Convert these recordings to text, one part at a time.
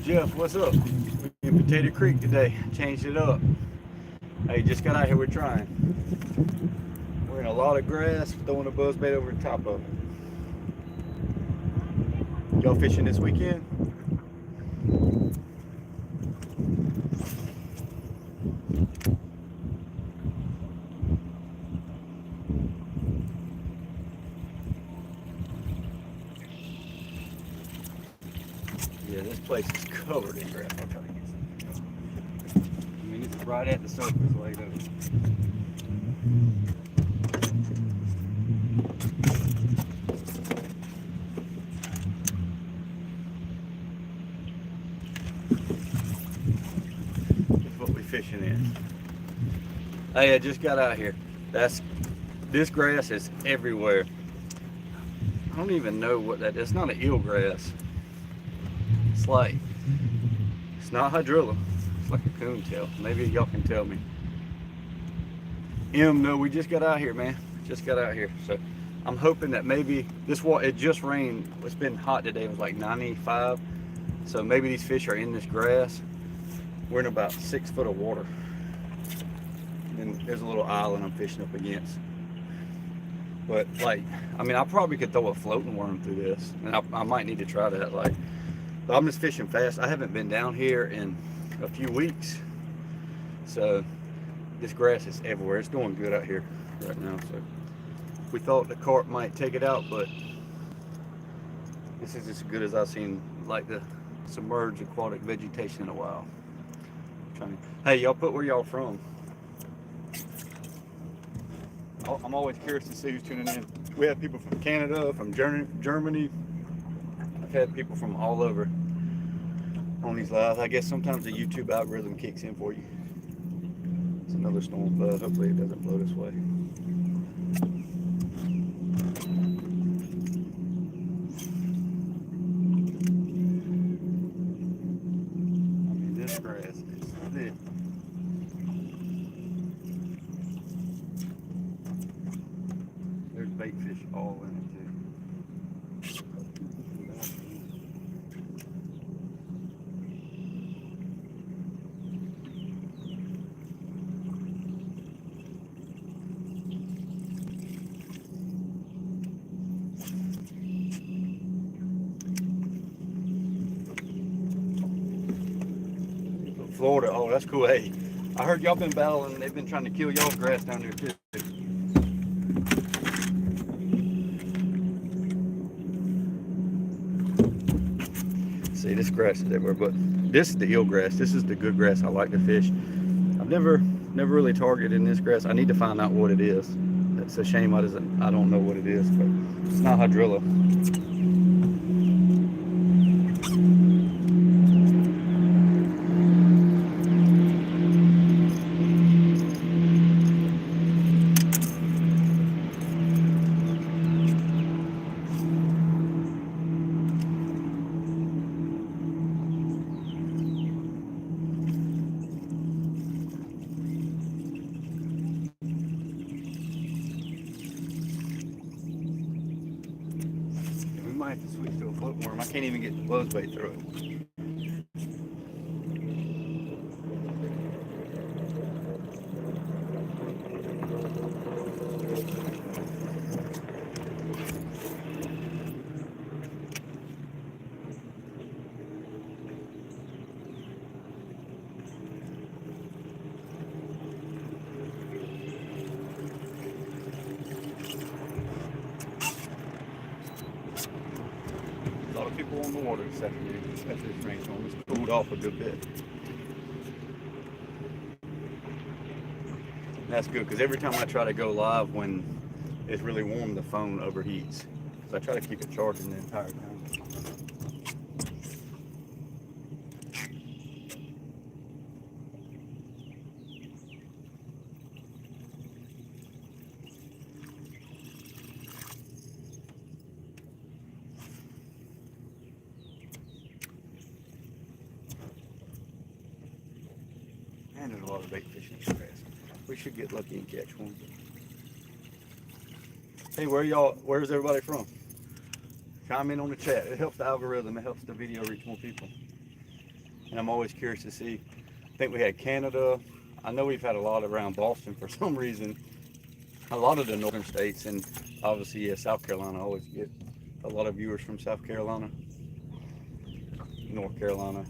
Jeff, what's up? We in Potato Creek today. Changed it up. Hey, just got out here. We're trying. We're in a lot of grass, throwing a buzzbait over the top of it. Y'all fishing this weekend? Yeah, this place is covered in grass. I'll try to get some. I mean, it's right at the surface laid over. That's what we fishing in. Hey, I just got out here. This grass is everywhere. I don't even know what that is. It's not an eelgrass. It's not hydrilla. It's like a coontail. Maybe y'all can tell me. No, we just got out here, man. Just got out here. So I'm hoping that maybe it just rained. It's been hot today. It was like 95. So maybe these fish are in this grass. We're in about 6 foot of water. And there's a little island I'm fishing up against. But I probably could throw a floating worm through this. And I might need to try that. But I'm just fishing fast. I haven't been down here in a few weeks. So this grass is everywhere. It's doing good out here right now. So we thought the carp might take it out, but this is as good as I've seen the submerged aquatic vegetation in a while. Hey, y'all put where y'all from. I'm always curious to see who's tuning in. We have people from Canada, from Germany. I've had people from all over on these lives. I guess sometimes the YouTube algorithm kicks in for you. It's another storm, but hopefully it doesn't blow this way. I mean, this grass is thick. There's bait fish all in it too. Florida, oh, that's cool. Hey, I heard y'all been battling. They've been trying to kill y'all's grass down there too. See, this grass is everywhere, but this is the eelgrass. This is the good grass I like to fish. I've never really targeted in this grass. I need to find out what it is. It's a shame I don't know what it is, but it's not hydrilla. We might have to switch to a float worm. I can't even get the buzzbait through it. A lot of people on the water this afternoon, especially this rainstorm. It's cooled off a good bit. And that's good, because every time I try to go live when it's really warm, the phone overheats. So I try to keep it charging the entire time. And there's a lot of bait fish in this grass. We should get lucky and catch one. Hey, where's everybody from? Chime in on the chat. It helps the algorithm. It helps the video reach more people. And I'm always curious to see. I think we had Canada. I know we've had a lot around Boston for some reason. A lot of the northern states, and obviously, yeah, South Carolina. I always get a lot of viewers from South Carolina, North Carolina.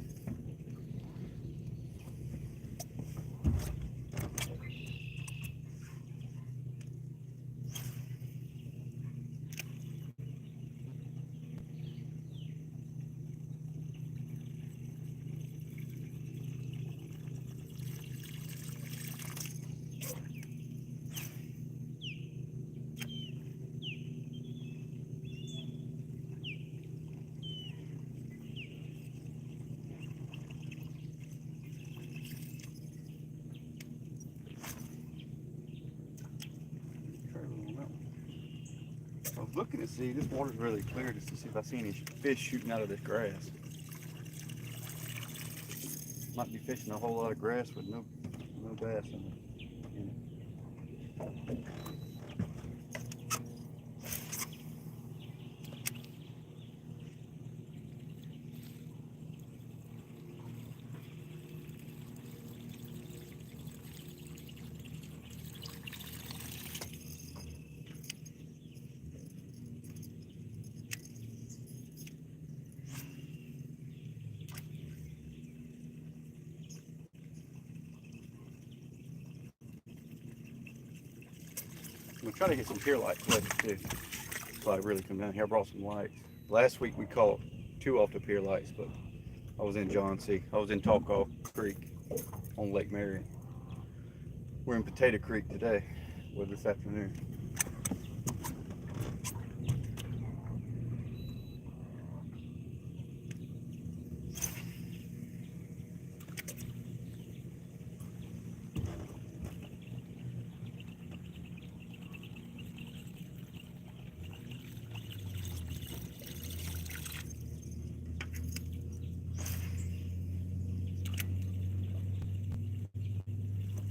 I was looking to see, this water's really clear, just to see if I see any fish shooting out of this grass. Might be fishing a whole lot of grass with no bass in it. I'm gonna try to hit some pier lights too. So I really come down here. I brought some lights. Last week we caught 2 off the pier lights, but I was in John C. I was in Talcott Creek on Lake Marion. We're in Potato Creek today, well, this afternoon.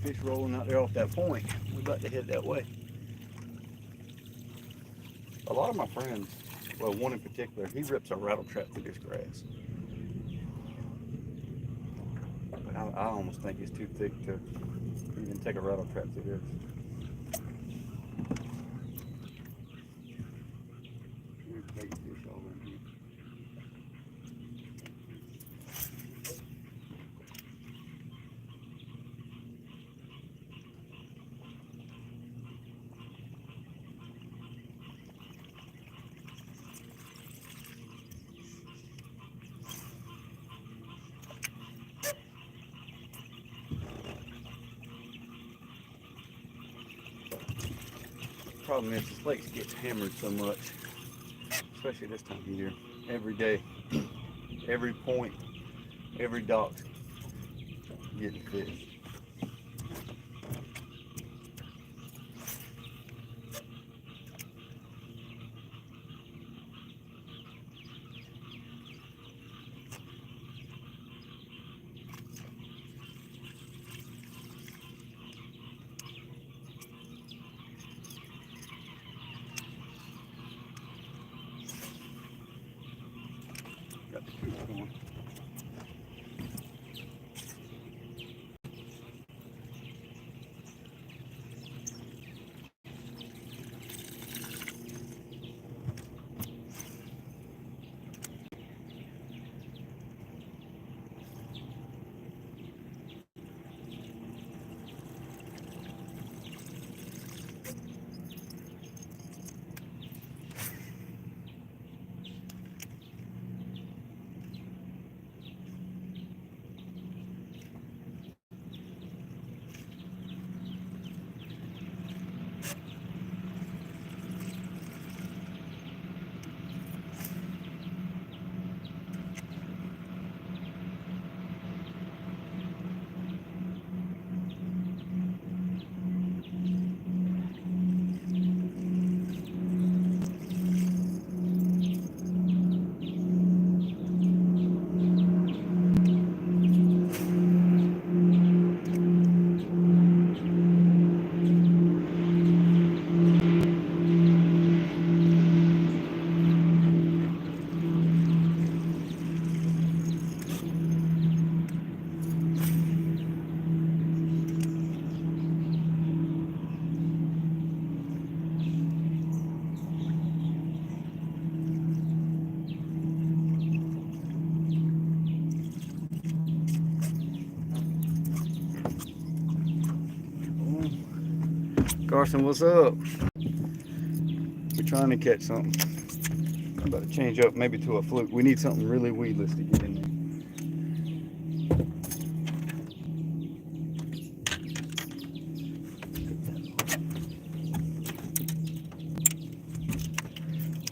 Fish rolling out there off that point. We're about to head that way. A lot of my friends, well, one in particular, he rips a rattle trap through this grass. But I almost think it's too thick to even take a rattle trap through this. There's big fish all in here. problem is this lake gets hammered so much, especially this time of year. Every day, every point, every dock getting fished. Got the cool going. Carson, what's up? We're trying to catch something. I'm about to change up maybe to a fluke. We need something really weedless to get in there.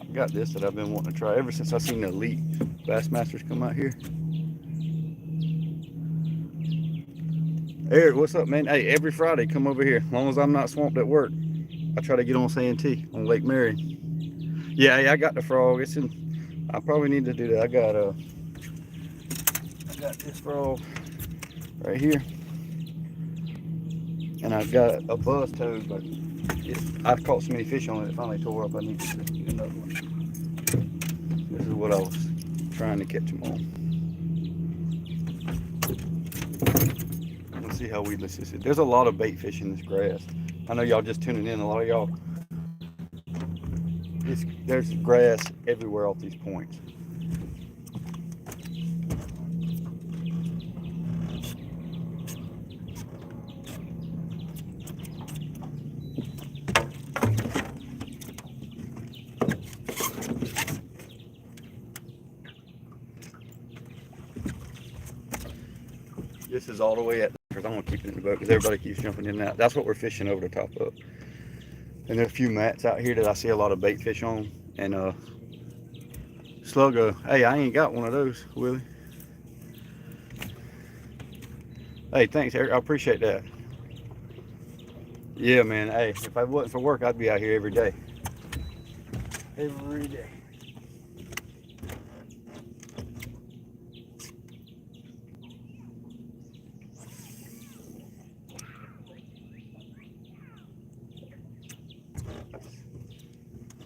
I got this that I've been wanting to try ever since I seen the elite Bassmasters come out here. Eric, what's up, man? Hey, every Friday, come over here. As long as I'm not swamped at work, I try to get on Santee on Lake Mary. Yeah, I got the frog. It's in. I probably need to do that. I got this frog right here, and I've got a buzz toad, but I've caught so many fish on it, it finally tore up. I need to get another one. This is what I was trying to catch them on. Let's see how weedless this is. There's a lot of bait fish in this grass. I know y'all just tuning in. A lot of y'all. There's grass everywhere off these points. This is all the way at, because I'm gonna keep it in the boat because everybody keeps jumping in and out. That's what we're fishing over the top of. And there are a few mats out here that I see a lot of bait fish on. And Sluggo, hey, I ain't got one of those, Willie. Hey, thanks, Eric. I appreciate that. Yeah, man. Hey, if I wasn't for work, I'd be out here every day. Every day.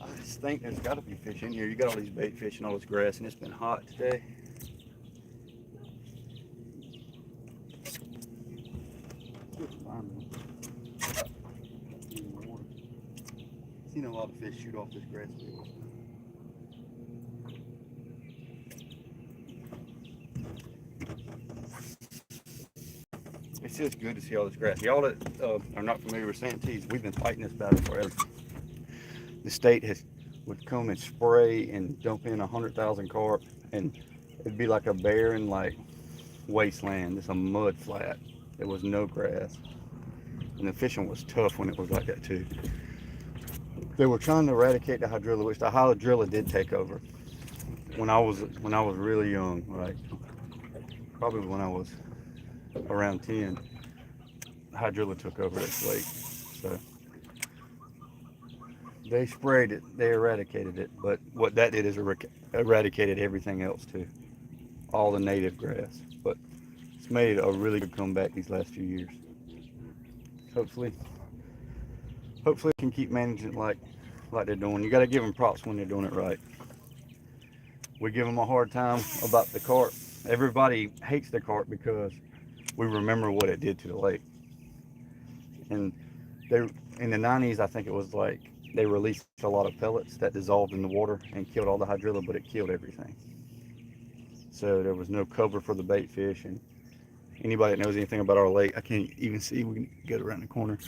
I just think there's got to be fish in here. You got all these bait fish and all this grass, and it's been hot today. Seen a lot of fish shoot off this grass field. It's just good to see all this grass. Y'all that are not familiar with Santee's, we've been fighting this battle forever. The state would come and spray and dump in 100,000 carp, and it'd be like a barren, like wasteland. It's a mud flat. There was no grass, and the fishing was tough when it was like that too. They were trying to eradicate the hydrilla, which the hydrilla did take over when I was really young, like probably when I was around 10. Hydrilla took over this lake, so they sprayed it, they eradicated it, but what that did is eradicated everything else too, all the native grass. But it's made a really good comeback these last few years. Hopefully we can keep managing it like they're doing. You got to give them props when they're doing it right. We give them a hard time about the cart. Everybody hates the cart because we remember what it did to the lake. And they, in the 90s, I think it was like they released a lot of pellets that dissolved in the water and killed all the hydrilla, but it killed everything. So there was no cover for the bait fish. And anybody that knows anything about our lake, I can't even see, we can get around the corner.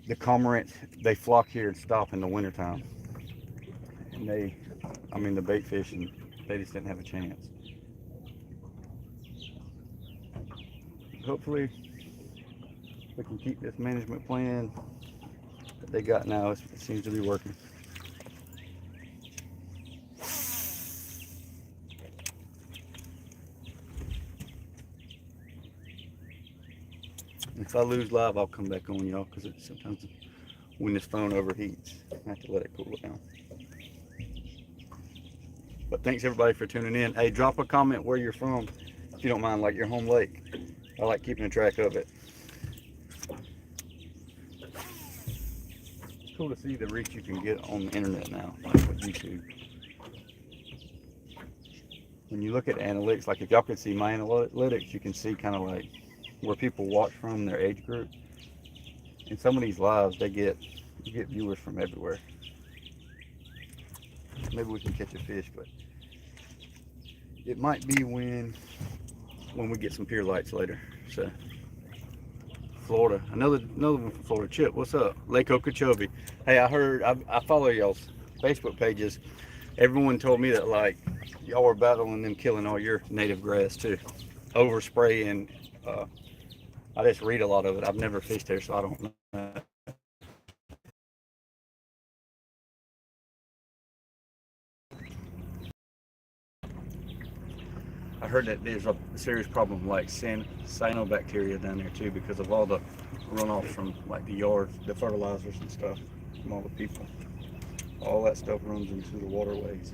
The cormorants, they flock here and stop in the wintertime. And the bait fish, and they just didn't have a chance. Hopefully we can keep this management plan that they got now. It seems to be working. If I lose live, I'll come back on y'all, because sometimes when this phone overheats, I have to let it cool down. But thanks everybody for tuning in. Hey, drop a comment where you're from, if you don't mind, like your home lake. I like keeping a track of it. It's cool to see the reach you can get on the internet now, like with YouTube. When you look at analytics, like if y'all could see my analytics, you can see kind of like where people watch from, their age group. In some of these lives, you get viewers from everywhere. Maybe we can catch a fish, but it might be when we get some pier lights later. So Florida, another one from Florida. Chip, what's up? Lake Okeechobee. Hey, I heard, I follow y'all's Facebook pages. Everyone told me that like y'all were battling them killing all your native grass too, overspraying. I just read a lot of it. I've never fished there, so I don't know. I heard that there's a serious problem like cyanobacteria down there too, because of all the runoff from like the yards, the fertilizers and stuff from all the people. All that stuff runs into the waterways.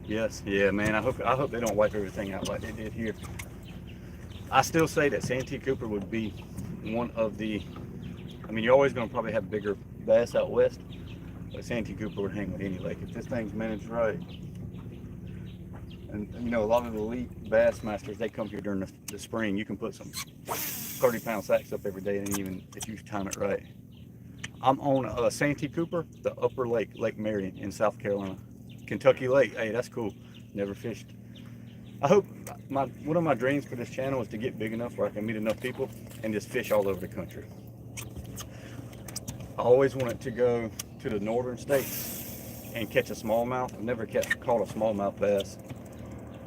Yes, yeah, man. I hope they don't wipe everything out like they did here. I still say that Santee Cooper would be one of the. I mean, you're always going to probably have bigger bass out west, but Santee Cooper would hang with any lake if this thing's managed right. And you know, a lot of the elite bass masters, they come here during the spring. You can put some 30-pound sacks up every day, and even if you time it right. I'm on Santee Cooper, the upper lake, Lake Marion in South Carolina. Kentucky Lake. Hey, that's cool. Never fished. I hope one of my dreams for this channel is to get big enough where I can meet enough people and just fish all over the country. I always wanted to go to the northern states and catch a smallmouth. I've never caught a smallmouth bass,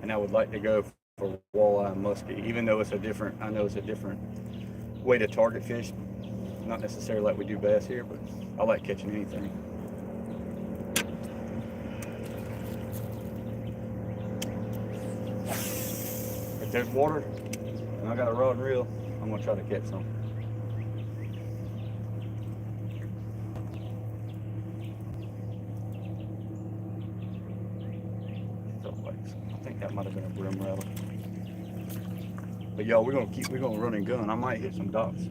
and I would like to go for walleye and muskie, even though I know it's a different way to target fish. Not necessarily like we do bass here, but I like catching anything. If there's water and I got a rod and reel, I'm gonna try to catch some. I think that might have been a brim rattle. But y'all, we're gonna run and gun. I might hit some docks.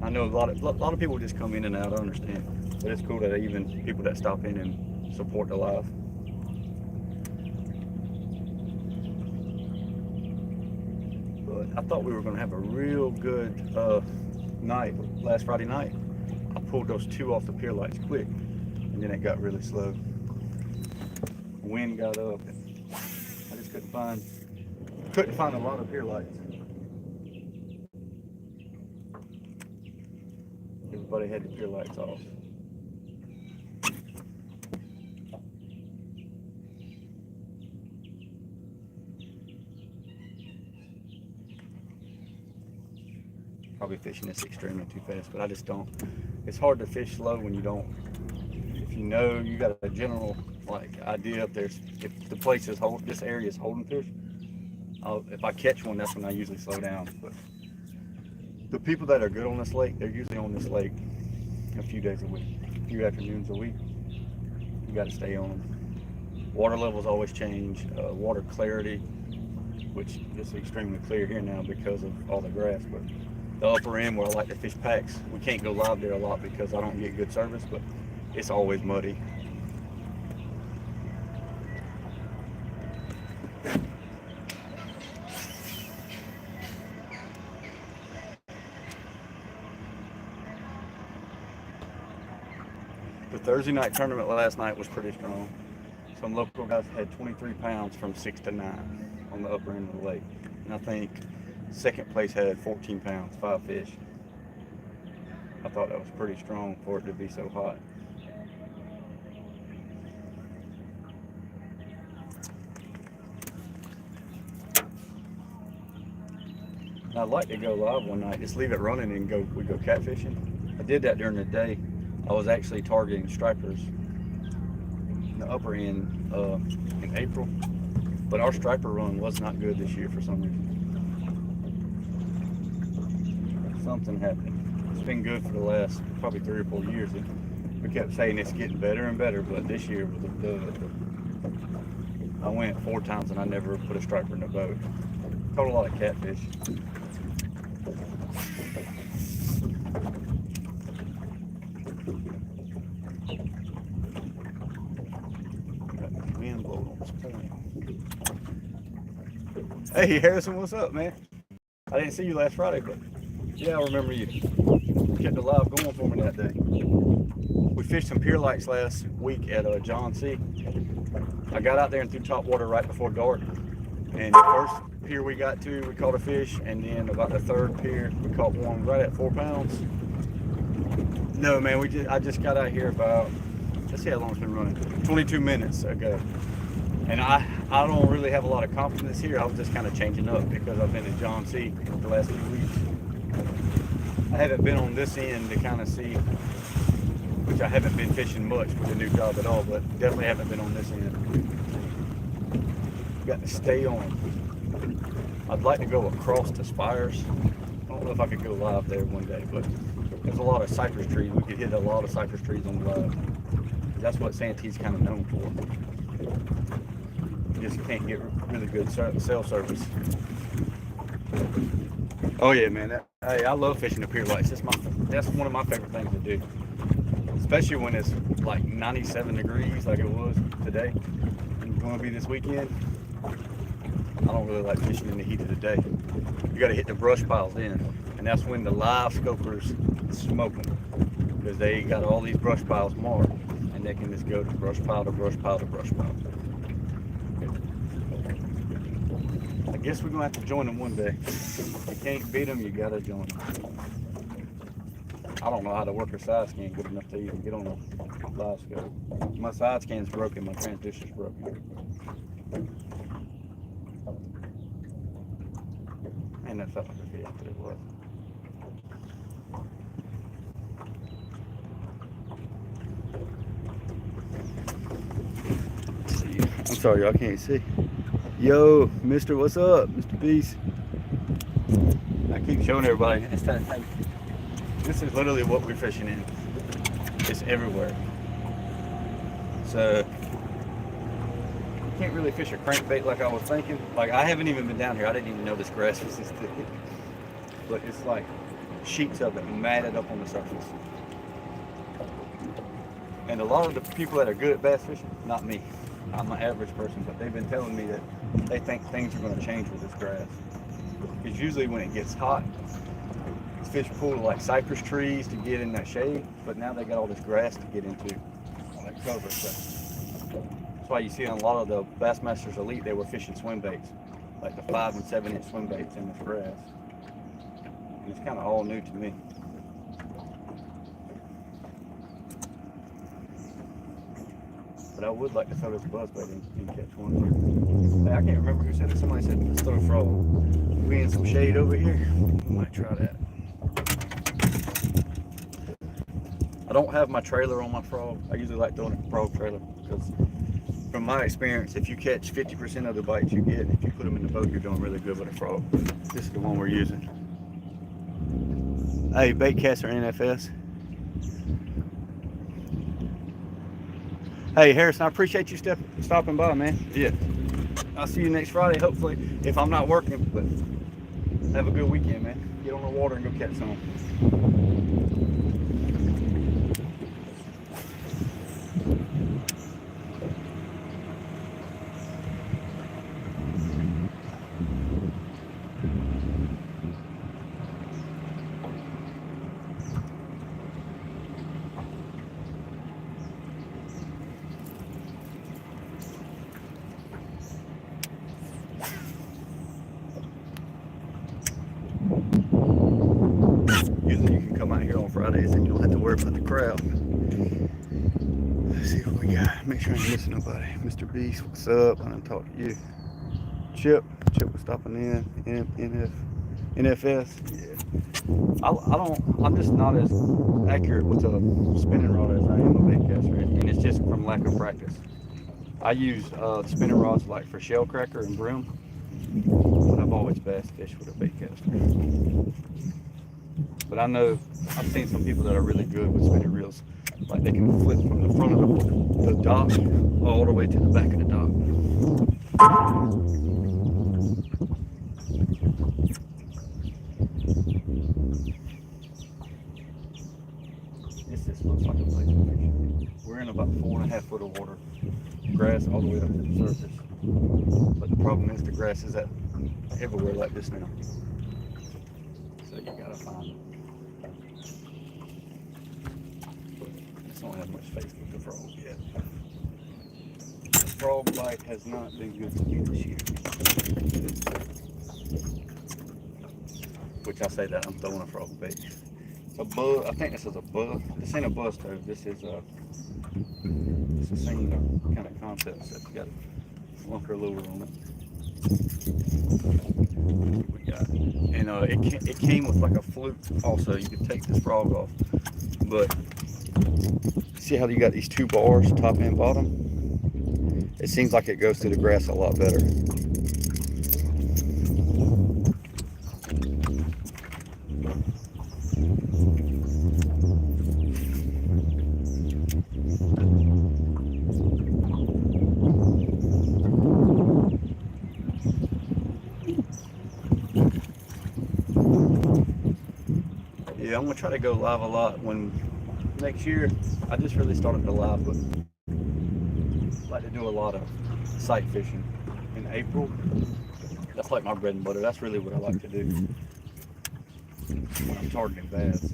I know a lot of people just come in and out. I understand, but it's cool that even people that stop in and support the live. But I thought we were gonna have a real good night last Friday night. I pulled those two off the pier lights quick, and then it got really slow. Wind got up, and I just couldn't find a lot of pier lights. Everybody had the pier lights off. Probably fishing this extremely too fast, but I just don't. It's hard to fish slow when you don't know, you got a general like idea if the place is this area is holding fish. If I catch one, that's when I usually slow down. But the people that are good on this lake, they're usually on this lake a few days a week, a few afternoons a week. You got to stay on them. Water levels always change. Water clarity, which is extremely clear here now because of all the grass. But the upper end where I like to fish packs, we can't go live there a lot because I don't get good service, but it's always muddy. The Thursday night tournament last night was pretty strong. Some local guys had 23 pounds from 6 to 9 on the upper end of the lake. And I think second place had 14 pounds, 5 fish. I thought that was pretty strong for it to be so hot. And I'd like to go live one night, just leave it running and we go catfishing. I did that during the day. I was actually targeting stripers in the upper end in April, but our striper run was not good this year for some reason. Something happened. It's been good for the last probably 3 or 4 years. And we kept saying it's getting better and better, but this year was a dud. I went 4 times and I never put a striper in the boat. Caught a lot of catfish. Hey Harrison, what's up, man? I didn't see you last Friday, but yeah, I remember you. Kept the live going for me that day. We fished some pier lights last week at John C. I got out there and threw top water right before dark. And the first pier we got to, we caught a fish, and then about the third pier, we caught one right at 4 pounds. No, man, I just got out here about, let's see how long it's been running, 22 minutes ago. And I don't really have a lot of confidence here. I was just kind of changing up because I've been in John C. the last few weeks. I haven't been on this end to kind of see, which I haven't been fishing much with the new job at all, but definitely haven't been on this end. Got to stay on. I'd like to go across to Spires. I don't know if I could go live there one day, but there's a lot of cypress trees. We could hit a lot of cypress trees on the live. That's what Santee's kind of known for. You just can't get really good cell service. Oh yeah, man. Hey, I love fishing the pier lights. That's one of my favorite things to do. Especially when it's like 97 degrees like it was today and going to be this weekend. I don't really like fishing in the heat of the day. You got to hit the brush piles in, and that's when the live scopers smoke them, because they got all these brush piles marked, and they can just go to brush pile to brush pile to brush pile. I guess we're gonna have to join them one day. If you can't beat them, you gotta join them. I don't know how to work a side scan good enough to even get on a live scope. My side scan's broken, my transducer's broken. Man, that felt like a fish, but it was. I'm sorry, y'all can't see. Yo, Mr. What's up? Mr. Beast. I keep showing everybody. This is literally what we're fishing in. It's everywhere. So, you can't really fish a crankbait like I was thinking. Like, I haven't even been down here. I didn't even know this grass was this thick. But it's like sheets of it matted up on the surface. And a lot of the people that are good at bass fishing, not me. I'm an average person, but they've been telling me that they think things are going to change with this grass. Because usually when it gets hot, fish pull like cypress trees to get in that shade, but now they got all this grass to get into, like cover. So that's why you see on a lot of the Bassmasters Elite, they were fishing swim baits, like the 5 and 7 inch swim baits in this grass. And it's kind of all new to me. But I would like to throw this buzzbait and catch one. Hey, I can't remember who said it. Somebody said, let's throw a frog. We in some shade over here. We might try that. I don't have my trailer on my frog. I usually like throwing a frog trailer because from my experience, if you catch 50% of the bites you get, if you put them in the boat, you're doing really good with a frog. This is the one we're using. Hey, baitcaster NFS. Hey, Harrison, I appreciate you stopping by, man. Yeah. I'll see you next Friday, hopefully, if I'm not working. But have a good weekend, man. Get on the water and go catch some. Usually you can come out here on Fridays and you don't have to worry about the crowd. Let's see what we got. Make sure I ain't missing nobody. Mr. Beast, what's up? I done talked to you. Chip was stopping in. NFS, yeah. I'm just not as accurate with a spinning rod as I am a bait caster, and it's just from lack of practice. I use spinning rods like for shell cracker and brim, but I've always bass fished with a bait caster. But I know I've seen some people that are really good with spinning reels, like they can flip from the front of the dock all the way to the back of the dock. This looks like a place to fish. We're in about 4.5 foot of water, grass all the way up to the surface. But the problem is the grass is everywhere like this now. So you gotta find it. I don't have much faith with the frog yet. The frog bite has not been good to me this year. Which I say that I'm throwing a frog bait. It's a buzz. I think this is a buzz. This ain't a buzz toad. This is it's the same kind of concept. Except you got a lunker lure on it. We got, and it came with like a fluke. Also, you could take this frog off, but see how you got these two bars, top and bottom? It seems like it goes through the grass a lot better. Yeah, I'm gonna try to go live a lot when next year. I just really started to live, but I like to do a lot of sight fishing in April. That's like my bread and butter. That's really what I like to do when I'm targeting bass.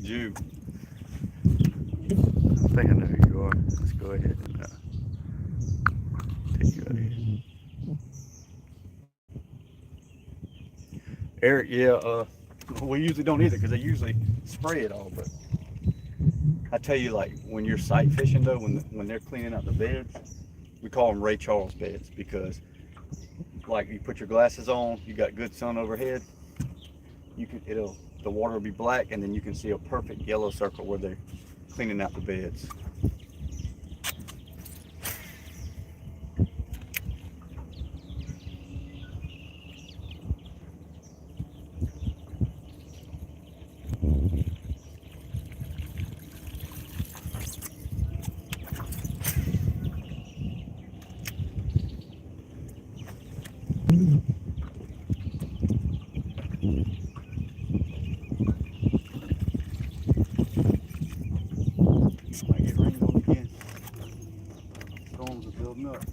Jew. I think I know who you are. Let's go ahead and take you out of here. Eric, yeah, we usually don't either because they usually spray it all, but I tell you, like when you're sight fishing though, when they're cleaning out the beds, we call them Ray Charles beds because like you put your glasses on, you got good sun overhead, the water will be black and then you can see a perfect yellow circle where they're cleaning out the beds. building up.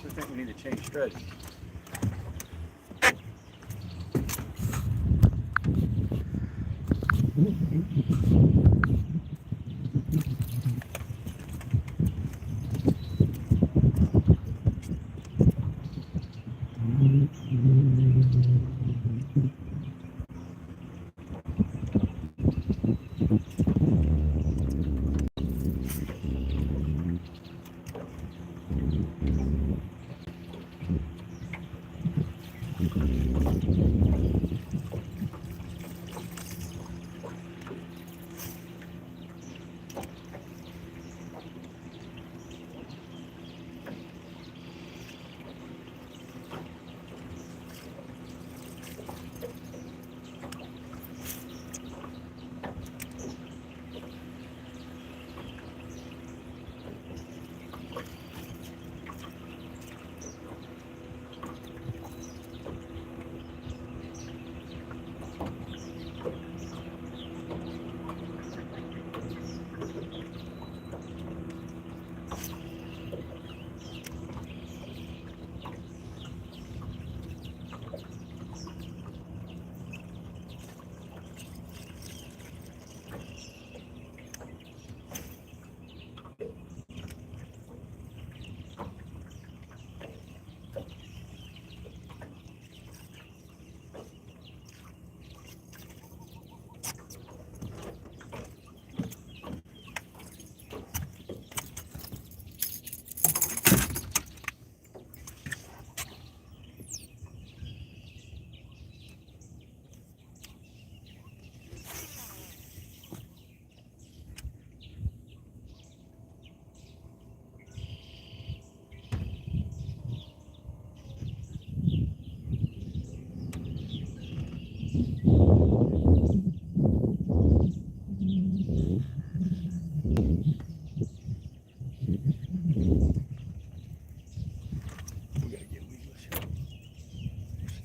I think we need to change strategy.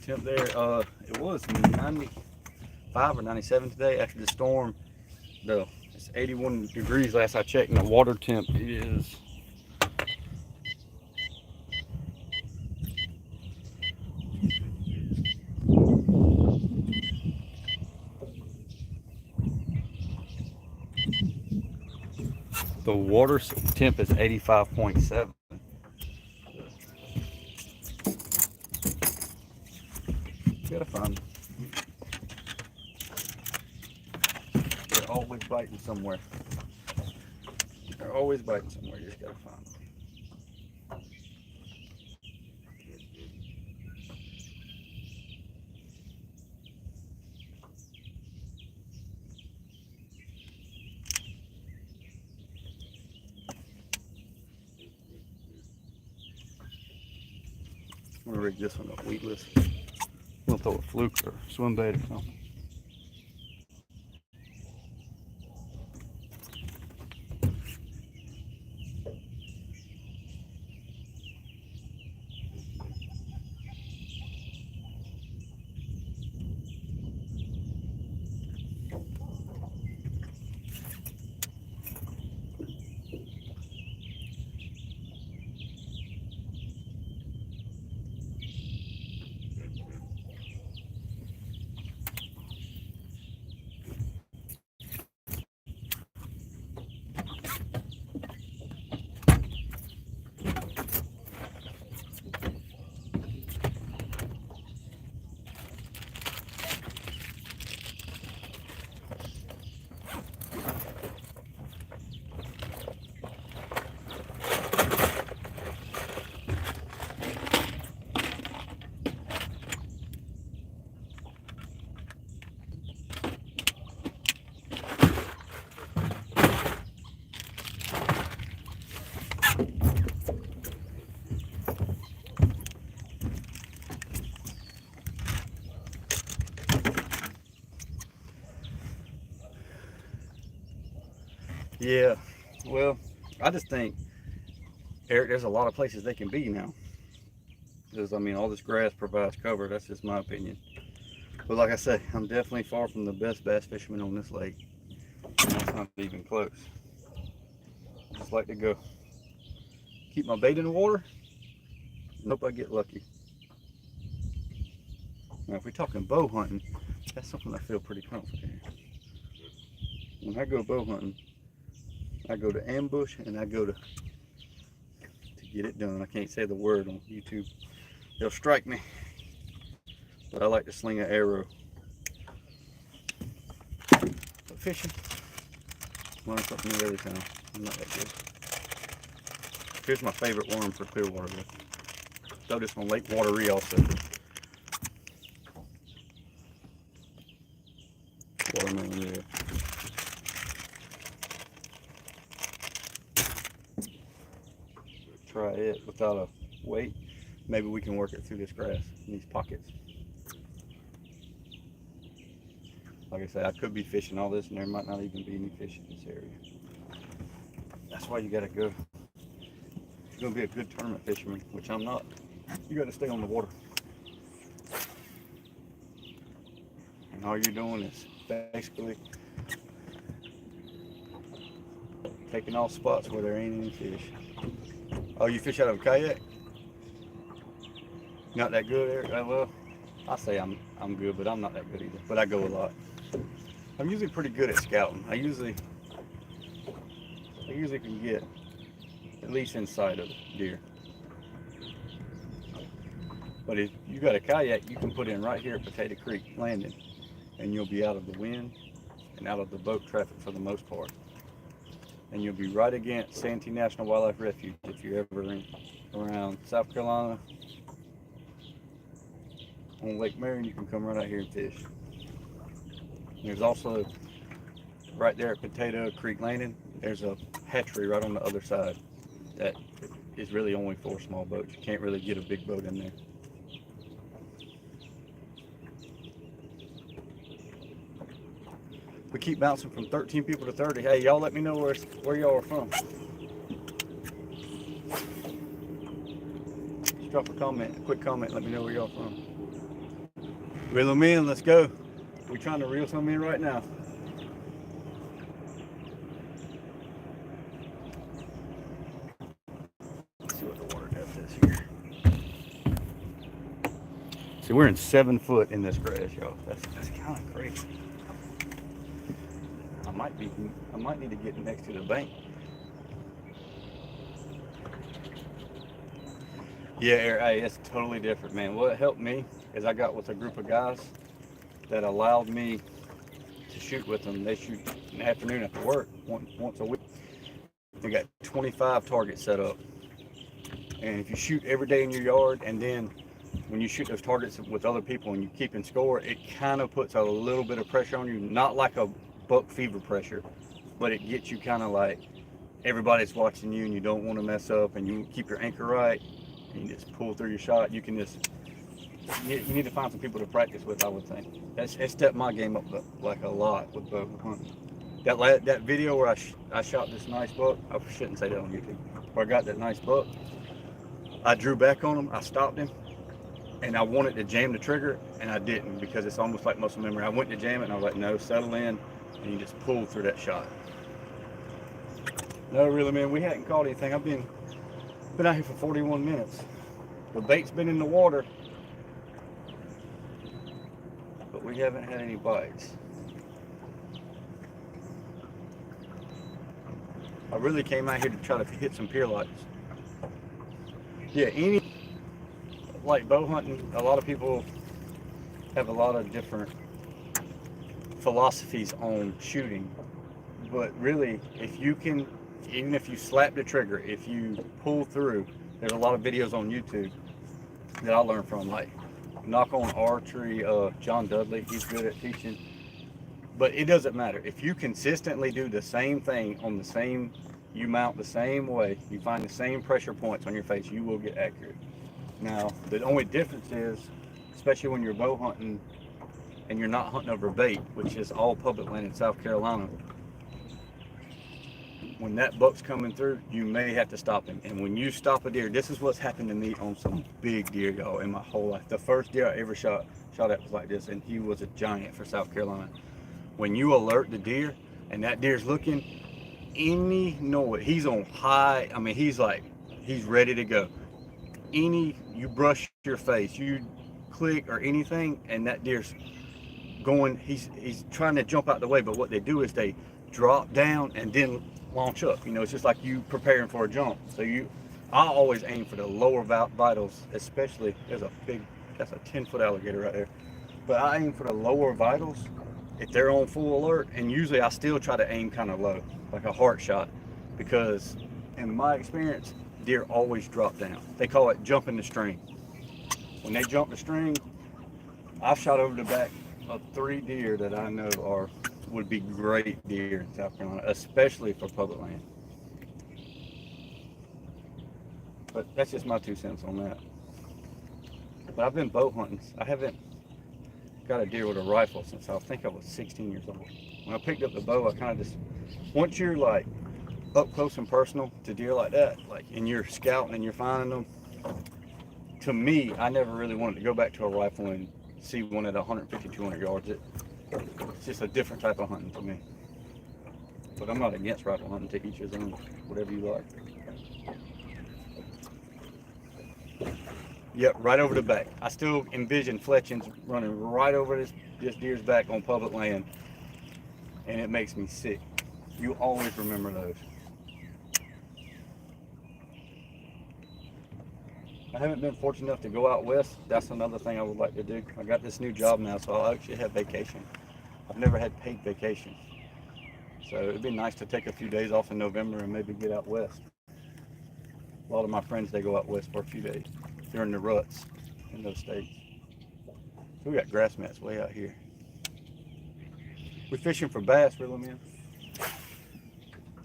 Temp there, it was 95 or 97 today after the storm. No, it's 81 degrees last I checked, and the water temp is the water temp is 85.7. Gotta find them. They're always biting somewhere. They're always biting somewhere. You just gotta find them. I'm gonna rig this one up weedless. We'll throw a fluke or swim bait or something. Yeah, well, I just think, Eric, there's a lot of places they can be now. Because, I mean, all this grass provides cover. That's just my opinion. But like I say, I'm definitely far from the best bass fisherman on this lake. And that's not even close. I just like to go keep my bait in the water and hope I get lucky. Now, if we're talking bow hunting, that's something I feel pretty confident in. When I go bow hunting, I go to ambush and I go to get it done. I can't say the word on YouTube. They'll strike me. But I like to sling an arrow. But fishing, learn something new every time. I'm not that good. Here's my favorite worm for clear water. Throw this on Lake Wateree also. Watermelon, yeah. Try it without a weight. Maybe we can work it through this grass in these pockets. Like I said, I could be fishing all this and there might not even be any fish in this area. That's why you gotta go. If you're gonna be a good tournament fisherman, which I'm not, you gotta stay on the water. And all you're doing is basically taking off spots where there ain't any fish. Oh, you fish out of a kayak? Not that good, Eric? Well, I say I'm good, but I'm not that good either. But I go a lot. I'm usually pretty good at scouting. I usually can get at least in sight of deer. But if you got a kayak, you can put in right here at Potato Creek Landing, and you'll be out of the wind and out of the boat traffic for the most part. And you'll be right against Santee National Wildlife Refuge if you're ever around South Carolina. On Lake Marion, you can come right out here and fish. There's also, right there at Potato Creek Landing, there's a hatchery right on the other side that is really only for small boats. You can't really get a big boat in there. We keep bouncing from 13 people to 30. Hey, y'all let me know where y'all are from. Just drop a comment, a quick comment, let me know where y'all from. Reel them in, let's go. We're trying to reel some in right now. Let's see what the water depth is here. See, we're in 7 foot in this grass, y'all. That's kind of crazy. I might need to get next to the bank. Yeah, hey, it's totally different, man. What helped me is I got with a group of guys that allowed me to shoot with them. They shoot in the afternoon after work once a week. They got 25 targets set up. And if you shoot every day in your yard, and then when you shoot those targets with other people and you keep in score, it kind of puts a little bit of pressure on you. Not like a buck fever pressure, but it gets you kind of like everybody's watching you and you don't want to mess up and you keep your anchor right. and you just pull through your shot. You can just, you need to find some people to practice with, I would think. It stepped my game up like a lot with bow hunting. That video where I shot this nice buck, I shouldn't say that on YouTube, where I got that nice buck, I drew back on him, I stopped him, and I wanted to jam the trigger, and I didn't, because it's almost like muscle memory. I went to jam it, and I was like, no, settle in, and you just pull through that shot. No, really, man, we hadn't caught anything. I've been out here for 41 minutes. The bait's been in the water, but we haven't had any bites. I really came out here to try to hit some pier lights. Yeah, like bow hunting, a lot of people have a lot of different philosophies on shooting, but really, if you can, even if you slap the trigger, if you pull through, there's a lot of videos on YouTube that I learned from, like Knock on Archery, John Dudley, he's good at teaching. But it doesn't matter. If you consistently do the same thing on the same, you mount the same way, you find the same pressure points on your face, you will get accurate. Now, the only difference is, especially when you're bow hunting and you're not hunting over bait, which is all public land in South Carolina, when that buck's coming through, you may have to stop him. And when you stop a deer, this is what's happened to me on some big deer, y'all, in my whole life. The first deer I ever shot at was like this, and he was a giant for South Carolina. When you alert the deer and that deer's looking, any noise, he's on high, I mean, he's ready to go. You brush your face, you click or anything, and that deer's going, he's trying to jump out the way, but what they do is they drop down and then launch up. You know, it's just like you preparing for a jump. So I always aim for the lower vitals, especially, that's a 10-foot alligator right there. But I aim for the lower vitals if they're on full alert, and usually I still try to aim kind of low, like a heart shot, because in my experience, deer always drop down. They call it jumping the string. When they jump the string, I've shot over the back of 3 deer that I know would be great deer in South Carolina, especially for public land. But that's just my 2 cents on that. But I've been bow hunting. I haven't got a deer with a rifle since I think I was 16 years old. When I picked up the bow, I kind of just, once you're like up close and personal to deer like that, like, and you're scouting and you're finding them, to me, I never really wanted to go back to a rifle and see one at 150, 200 yards. It's just a different type of hunting to me. But I'm not against rifle hunting, to each his own, whatever you like. Yep, right over the back. I still envision fletchings running right over this deer's back on public land, and it makes me sick. You always remember those. I haven't been fortunate enough to go out west. That's another thing I would like to do. I got this new job now, so I'll actually have vacation. I've never had paid vacation. So it'd be nice to take a few days off in November and maybe get out west. A lot of my friends, they go out west for a few days during the ruts in those states. So we got grass mats way out here. We're fishing for bass, really, man.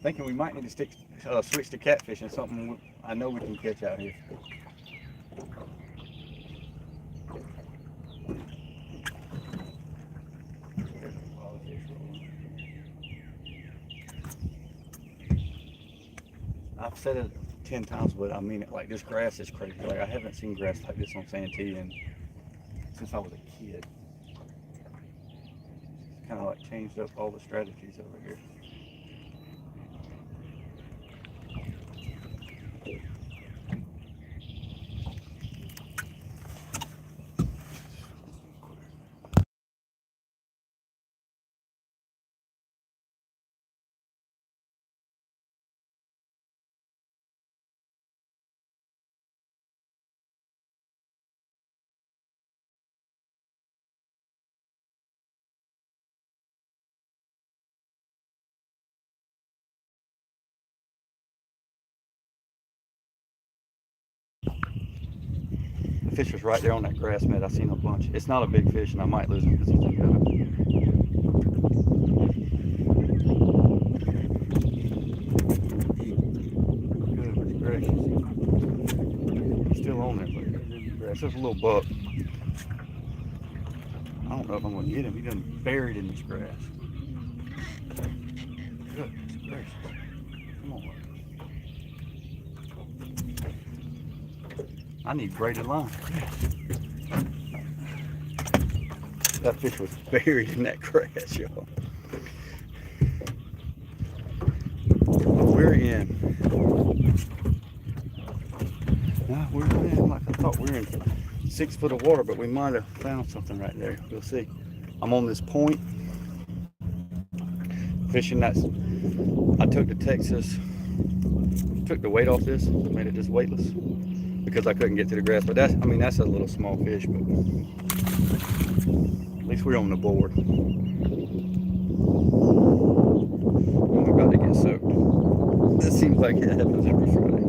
Thinking we might need to switch to catfishing, something I know we can catch out here. I've said it 10 times, but I mean it. Like, this grass is crazy. Like, I haven't seen grass like this on Santee since I was a kid. It's kind of like changed up all the strategies over here. The fish was right there on that grass mat. I seen a bunch. It's not a big fish, and I might lose him because he's got it. Goodness gracious. still on there. Look, there's just a little buck. I don't know if I'm gonna get him. He's done buried in this grass. Goodness gracious. Come on. I need braided line. That fish was buried in that grass, y'all. We're in. Nah, we're in, like I thought, we're in 6 foot of water, but we might have found something right there. We'll see. I'm on this point, fishing. I took the Texas, took the weight off this, made it just weightless because I couldn't get to the grass. But that's, I mean, that's a little small fish, but at least we're on the board. I'm about to get soaked. This seems like it happens every Friday.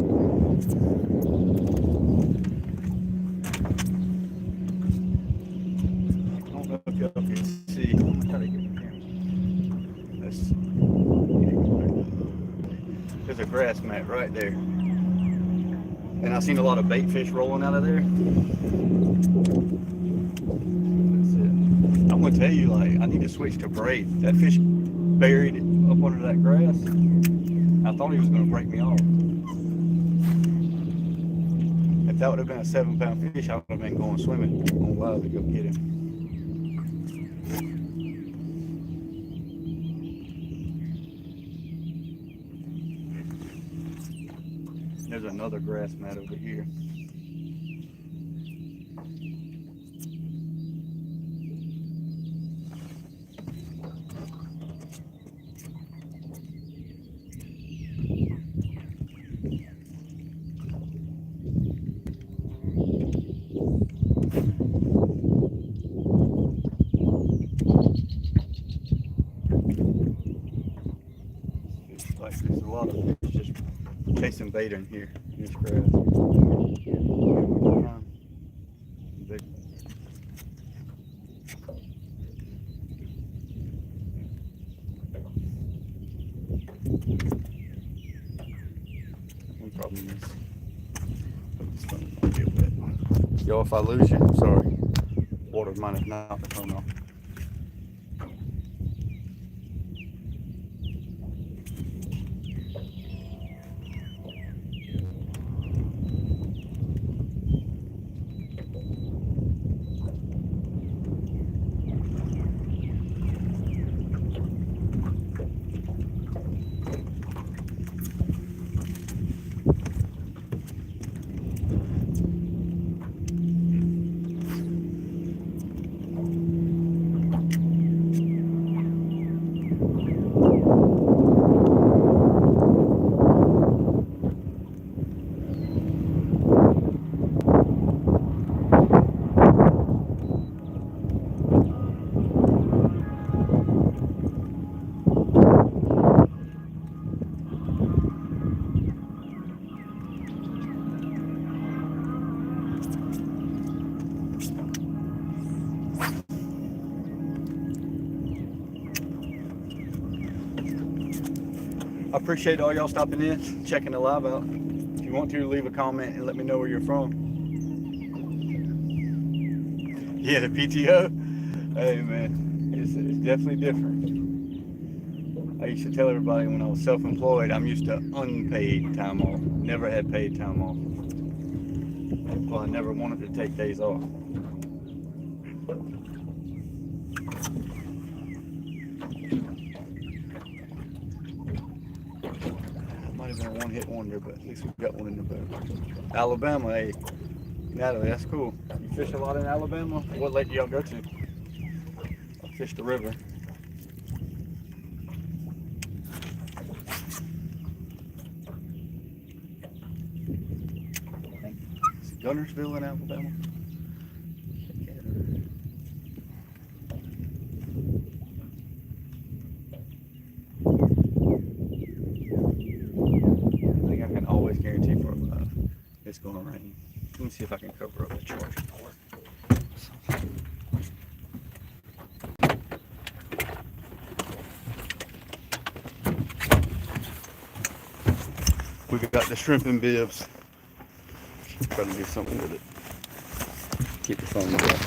I don't know if y'all can see. I'm gonna try to get the camera. There's a grass mat right there. And I've seen a lot of bait fish rolling out of there. That's it. I'm gonna tell you, like, I need to switch to braid. That fish buried up under that grass. I thought he was gonna break me off. If that would have been a 7-pound fish, I would have been going swimming on live to go get him. There's another grass mat over here. Like there's a lot of fish just chasing bait in here in this grass. Big. One problem is this phone might get wet. Yo, if I lose you, I'm sorry. Water might have knocked the phone off. I appreciate all y'all stopping in, checking the live out. If you want to, leave a comment and let me know where you're from. Yeah, the PTO? Hey man, it's definitely different. I used to tell everybody when I was self-employed, I'm used to unpaid time off. Never had paid time off. Well, I never wanted to take days off. Might have been a one-hit wonder, but at least we got one in the boat. Alabama, hey, Natalie, that's cool. You fish a lot in Alabama? What lake do y'all go to? I fish the river. Is Gunnersville in Alabama? Guarantee for it's going to rain. Let me see if I can cover up the charging port. We've got the shrimp and bibs. Try to do something with it. Keep the phone going.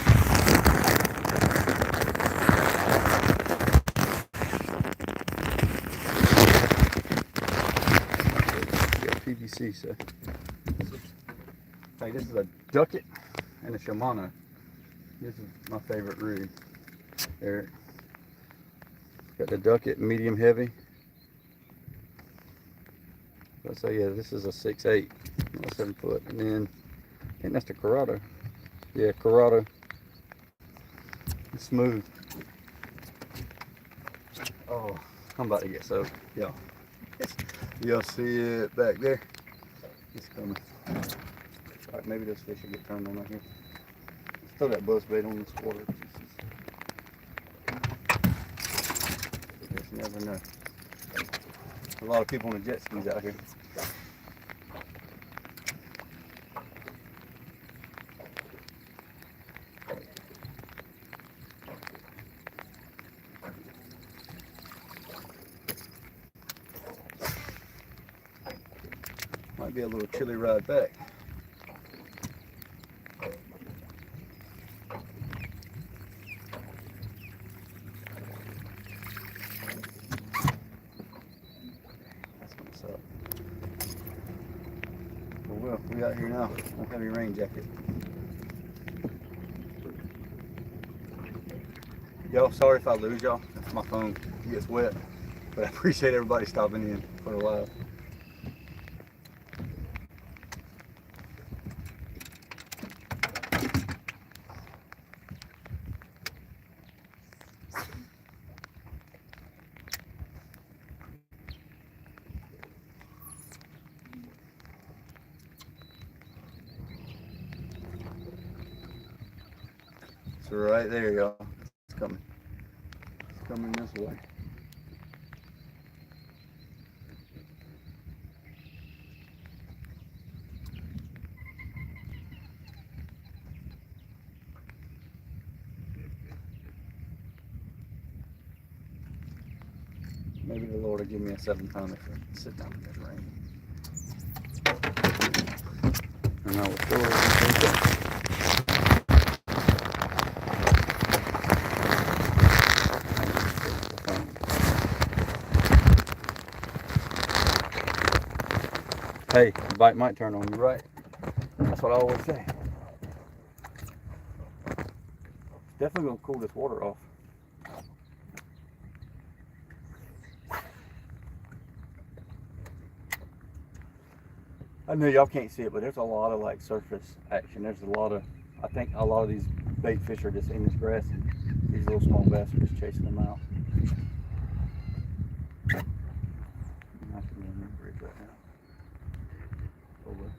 PVC, so. Hey, this is a ducket and a Shimano. This is my favorite rig. There. Got the ducket, medium heavy. So yeah, this is a 6'8", not 7 foot. And then I think that's the Corrado. Yeah, Corrado. It's smooth. Oh, I'm about to get soaked, y'all. Y'all see it back there? It's coming. All right, maybe those fish will get turned on right here. Let's throw that buzz bait on this water. You just never know. A lot of people on the jet skis out here. Might be a little chilly ride back. That's gonna suck. Well, we out here now. Don't have any rain jacket. Yo, sorry if I lose y'all. My phone gets wet. But I appreciate everybody stopping in for a while. So right there, y'all. It's coming. It's coming this way. Maybe the Lord will give me a 7-pounder to sit down in this rain. And I will throw it. Hey, the bite might turn on you, right? That's what I always say. It's definitely gonna cool this water off. I know y'all can't see it, but there's a lot of like surface action. There's a lot of, I think a lot of these bait fish are just in this grass, and these little small bass are just chasing them out. I can remember it right now. Over.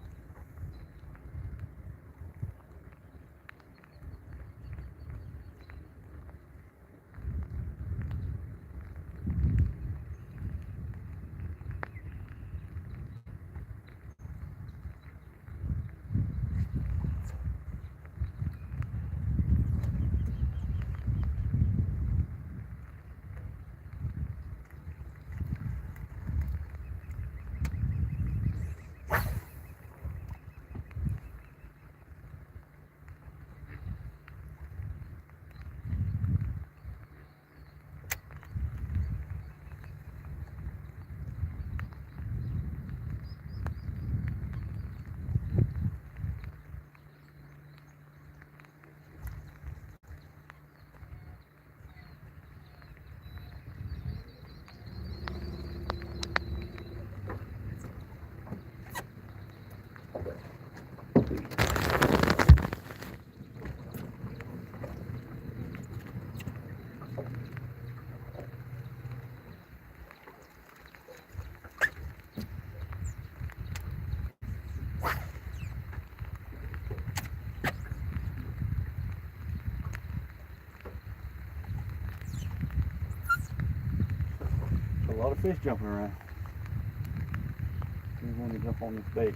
A lot of fish jumping around. We want to jump on this bait.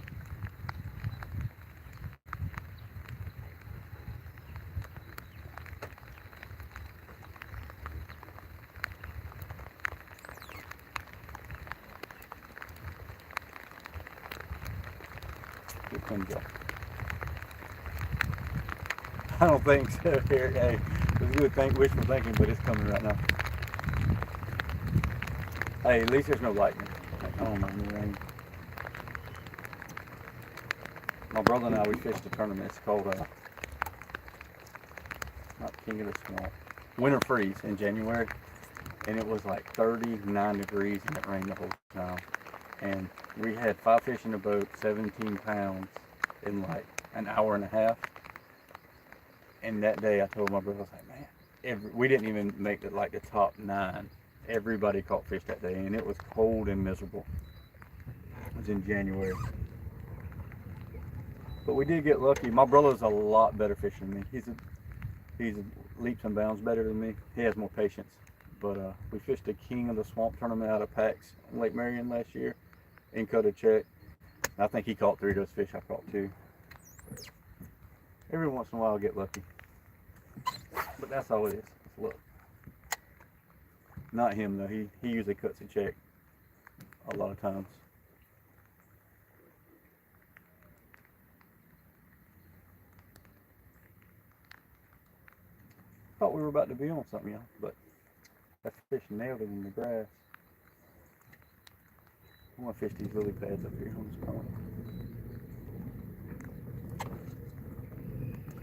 Here comes y'all. I don't think so. Here, hey, it's good wishful thinking, but it's coming right now. Hey, at least there's no lightning. I don't mind the rain. My brother and I, we fished a tournament. It's called, not King of the Swamp, Winter Freeze in January. And it was like 39 degrees and it rained the whole time. And we had 5 fish in the boat, 17 pounds in like an hour and a half. And that day I told my brother, I was like, man, we didn't even make it like the top 9. Everybody caught fish that day and it was cold and miserable. It was in January. But we did get lucky. My brother's a lot better fisher than me. He's leaps and bounds better than me. He has more patience. But we fished the King of the Swamp tournament out of Pax on Lake Marion last year and cut a check. I think he caught 3 of those fish. I caught 2. Every once in a while I get lucky. But that's all it is. It's luck. Not him though. He usually cuts a check a lot of times. Thought we were about to be on something, y'all, but that fish nailed it in the grass. I want to fish these lily pads up here on this point.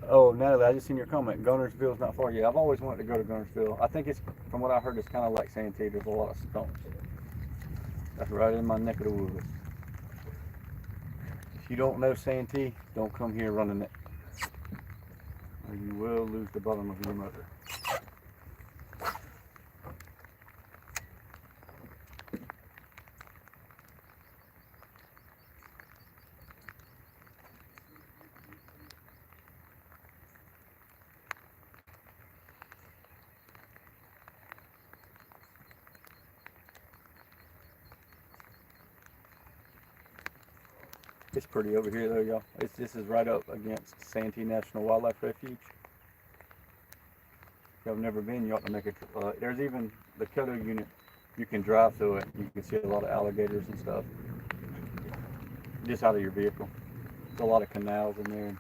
Oh, Natalie, I just seen your comment. Gunnersville's not far. Yeah, I've always wanted to go to Gunnersville. I think it's, from what I heard, it's kind of like Santee. There's a lot of stumps. That's right in my neck of the woods. If you don't know Santee, don't come here running it, or you will lose the bottom of your motor. It's pretty over here though, y'all. This is right up against Santee National Wildlife Refuge. If y'all have never been, you ought to make a trip. There's even the Coto unit. You can drive through it. You can see a lot of alligators and stuff. Just out of your vehicle. There's a lot of canals in there.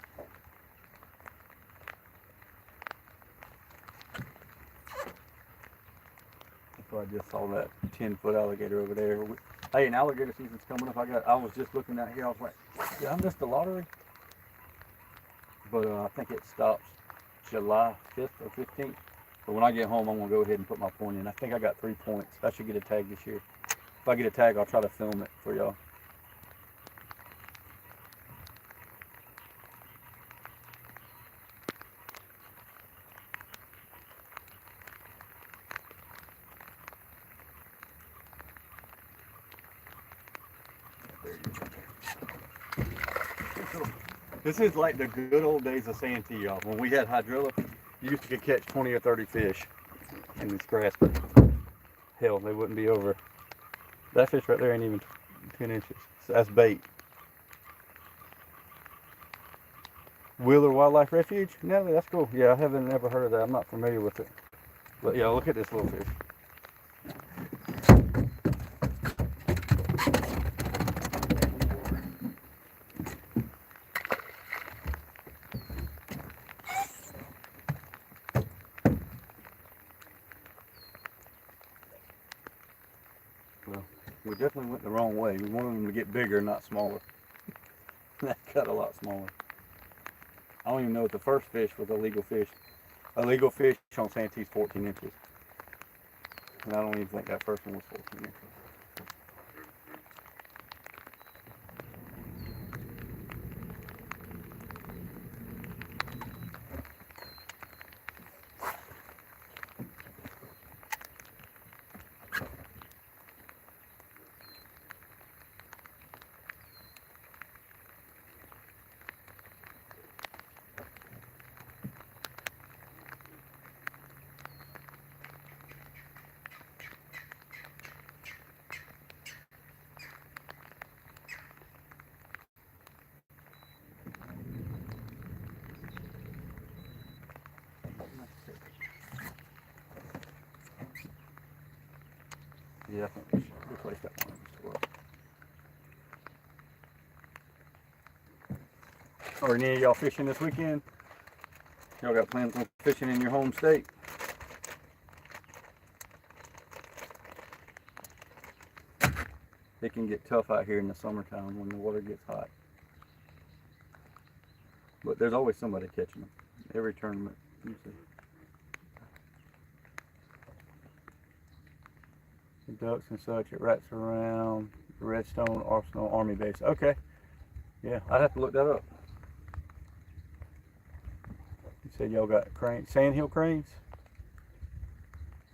So I just saw that 10-foot alligator over there. Hey, and alligator season's coming up. I was just looking out here. I was like, did I miss the lottery? But I think it stops July 5th or 15th. But when I get home, I'm gonna go ahead and put my point in. I think I got 3 points. I should get a tag this year. If I get a tag, I'll try to film it for y'all. This is like the good old days of Santee, y'all. When we had hydrilla, you used to catch 20 or 30 fish in this grass. Hell, they wouldn't be over. That fish right there ain't even 10 inches. So that's bait. Wheeler Wildlife Refuge? Natalie, that's cool. Yeah, I haven't ever heard of that. I'm not familiar with it. But yeah, look at this little fish. Well, we definitely went the wrong way. We wanted them to get bigger, not smaller. That cut a lot smaller. I don't even know if the first fish was a legal fish. A legal fish on Santee's 14 inches. And I don't even think that first one was 14 inches. Yeah, I think we should replace that one. Are any of y'all fishing this weekend? Y'all got plans on fishing in your home state? It can get tough out here in the summertime when the water gets hot. But there's always somebody catching them. Every tournament, you see. The ducks and such, it wraps around the Redstone Arsenal Army base. Okay. Yeah, I'd have to look that up. You said y'all got cranes, sandhill cranes?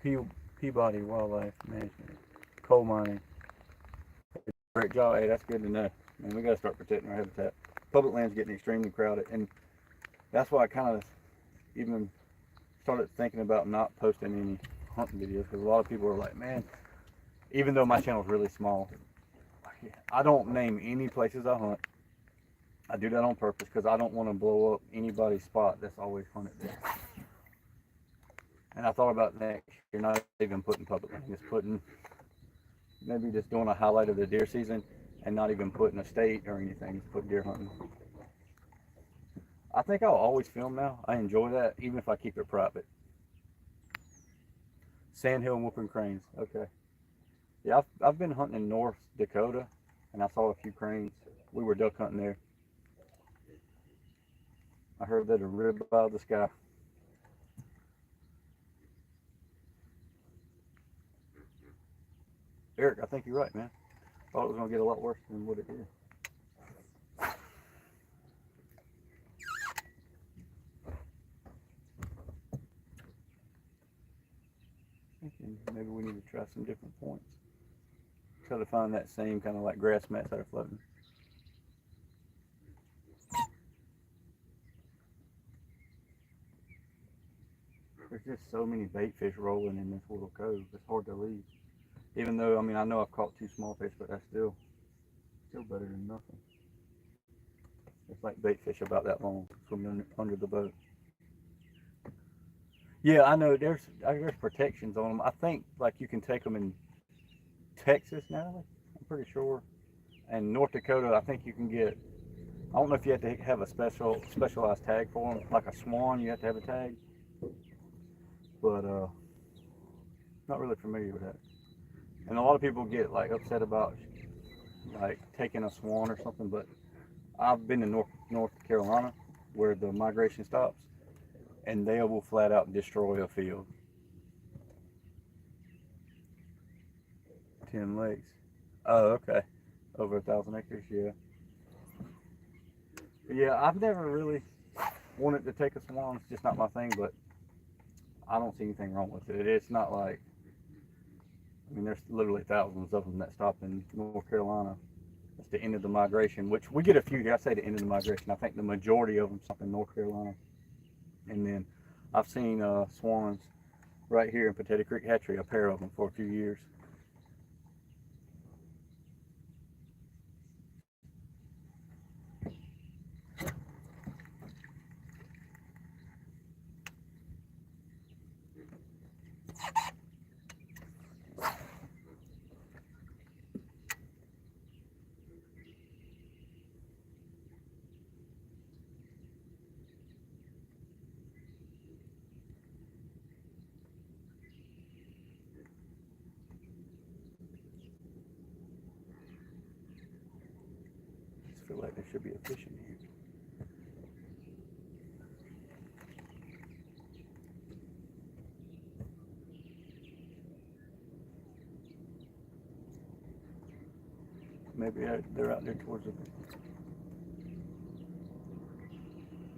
Peabody Wildlife Management, coal mining. Great job. Hey, that's good to know. And we got to start protecting our habitat. Public land's getting extremely crowded, and that's why I kind of even started thinking about not posting any hunting videos, because a lot of people are like, man, even though my channel is really small, I don't name any places I hunt. I do that on purpose because I don't want to blow up anybody's spot that's always hunted there. And I thought about next year not even putting public land, just putting, maybe just doing a highlight of the deer season and not even putting a state or anything, just put deer hunting. I think I'll always film now. I enjoy that, even if I keep it private. Sandhill and whooping cranes, okay. Yeah, I've been hunting in North Dakota, and I saw a few cranes. We were duck hunting there. I heard that a rib out of the sky. Eric, I think you're right, man. Thought it was going to get a lot worse than what it did. Thinking maybe we need to try some different points. Try to find that same kind of like grass mats that are floating. There's just so many bait fish rolling in this little cove. It's hard to leave. Even though, I mean, I know I've caught 2 small fish, but that's still better than nothing. It's like bait fish about that long swimming under the boat. Yeah, I know there's protections on them. I think like you can take them in Texas now, I'm pretty sure. And North Dakota, I think you can get, I don't know if you have to have a specialized tag for them. Like a swan, you have to have a tag. But not really familiar with that. And a lot of people get like upset about like taking a swan or something, but I've been to North Carolina where the migration stops, and they will flat out destroy a field. 10 lakes. Oh, okay. Over 1,000 acres, yeah. Yeah, I've never really wanted to take a swan. It's just not my thing, but I don't see anything wrong with it. It's not like, I mean, there's literally thousands of them that stop in North Carolina. That's the end of the migration, which we get a few. I say the end of the migration. I think the majority of them stop in North Carolina. And then I've seen swans right here in Potato Creek Hatchery, a pair of them for a few years. I feel like there should be a fish in here. Maybe they're out there towards the.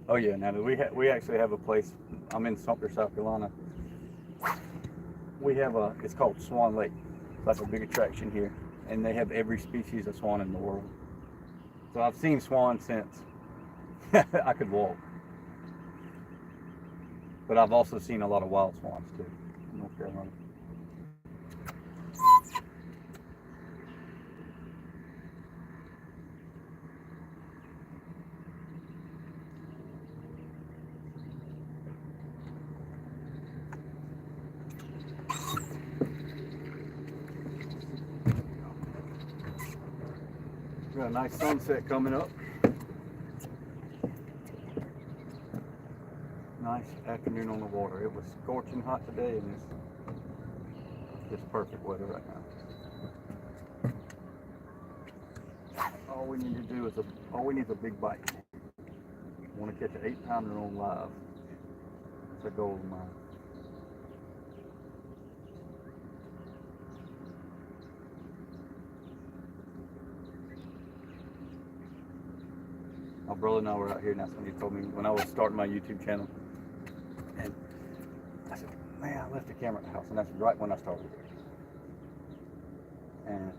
Oh yeah, now we actually have a place. I'm in Sumter, South Carolina. We have it's called Swan Lake. It's like a big attraction here, and they have every species of swan in the world. So I've seen swans since I could walk. But I've also seen a lot of wild swans too in North Carolina. We got a nice sunset coming up. nice afternoon on the water. It was scorching hot today, and it's perfect weather right now. All we need to do is all we need is a big bite. I want to catch an 8-pounder on live. It's a goal of mine. My brother and I were out here, and that's when he told me when I was starting my YouTube channel. And I said, man, I left the camera at the house, and that's right when I started it. And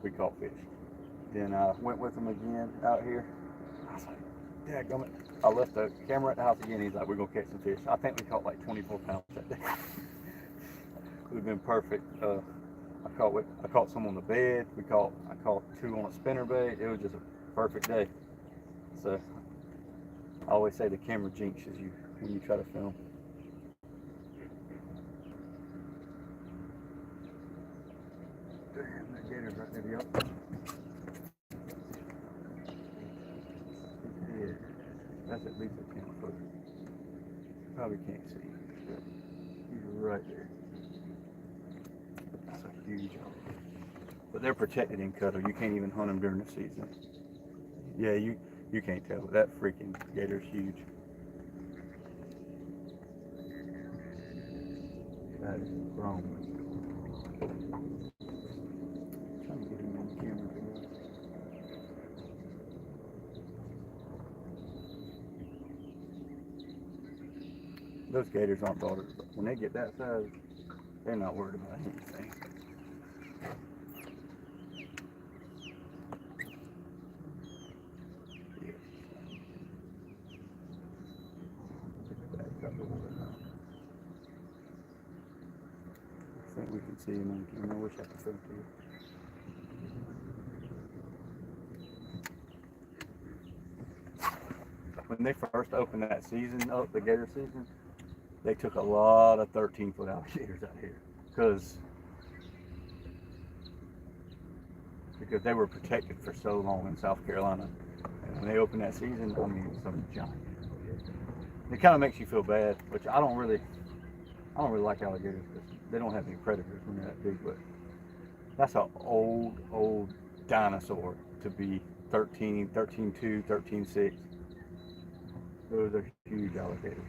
we caught fish. Then I went with him again out here. I was like, dadgummit. I left the camera at the house again. He's like, we're gonna catch some fish. I think we caught like 24 pounds that day. It would have been perfect. I caught some on the bed. I caught 2 on a spinnerbait. It was just a perfect day. So I always say the camera jinxes you when you try to film. Damn, that gator's right there, y'all. Yeah, that's at least a 10-foot. Probably can't see, but he's right there. That's a huge one. But they're protected in Cuttle. You can't even hunt them during the season. Yeah, you can't tell. That freaking gator's huge. That is grown. Trying to get him on camera. Those gators aren't bothered. When they get that size, they're not worried about anything. I think we can see him on camera. I wish I could show it to you. When they first opened that season up, the gator season, they took a lot of 13-foot alligators out here because they were protected for so long in South Carolina. And when they opened that season, I mean, some giant. It kind of makes you feel bad, which I don't really like alligators because they don't have any predators when they're that big. But that's an old dinosaur to be 13, 13.2, 13.6. Those are huge alligators.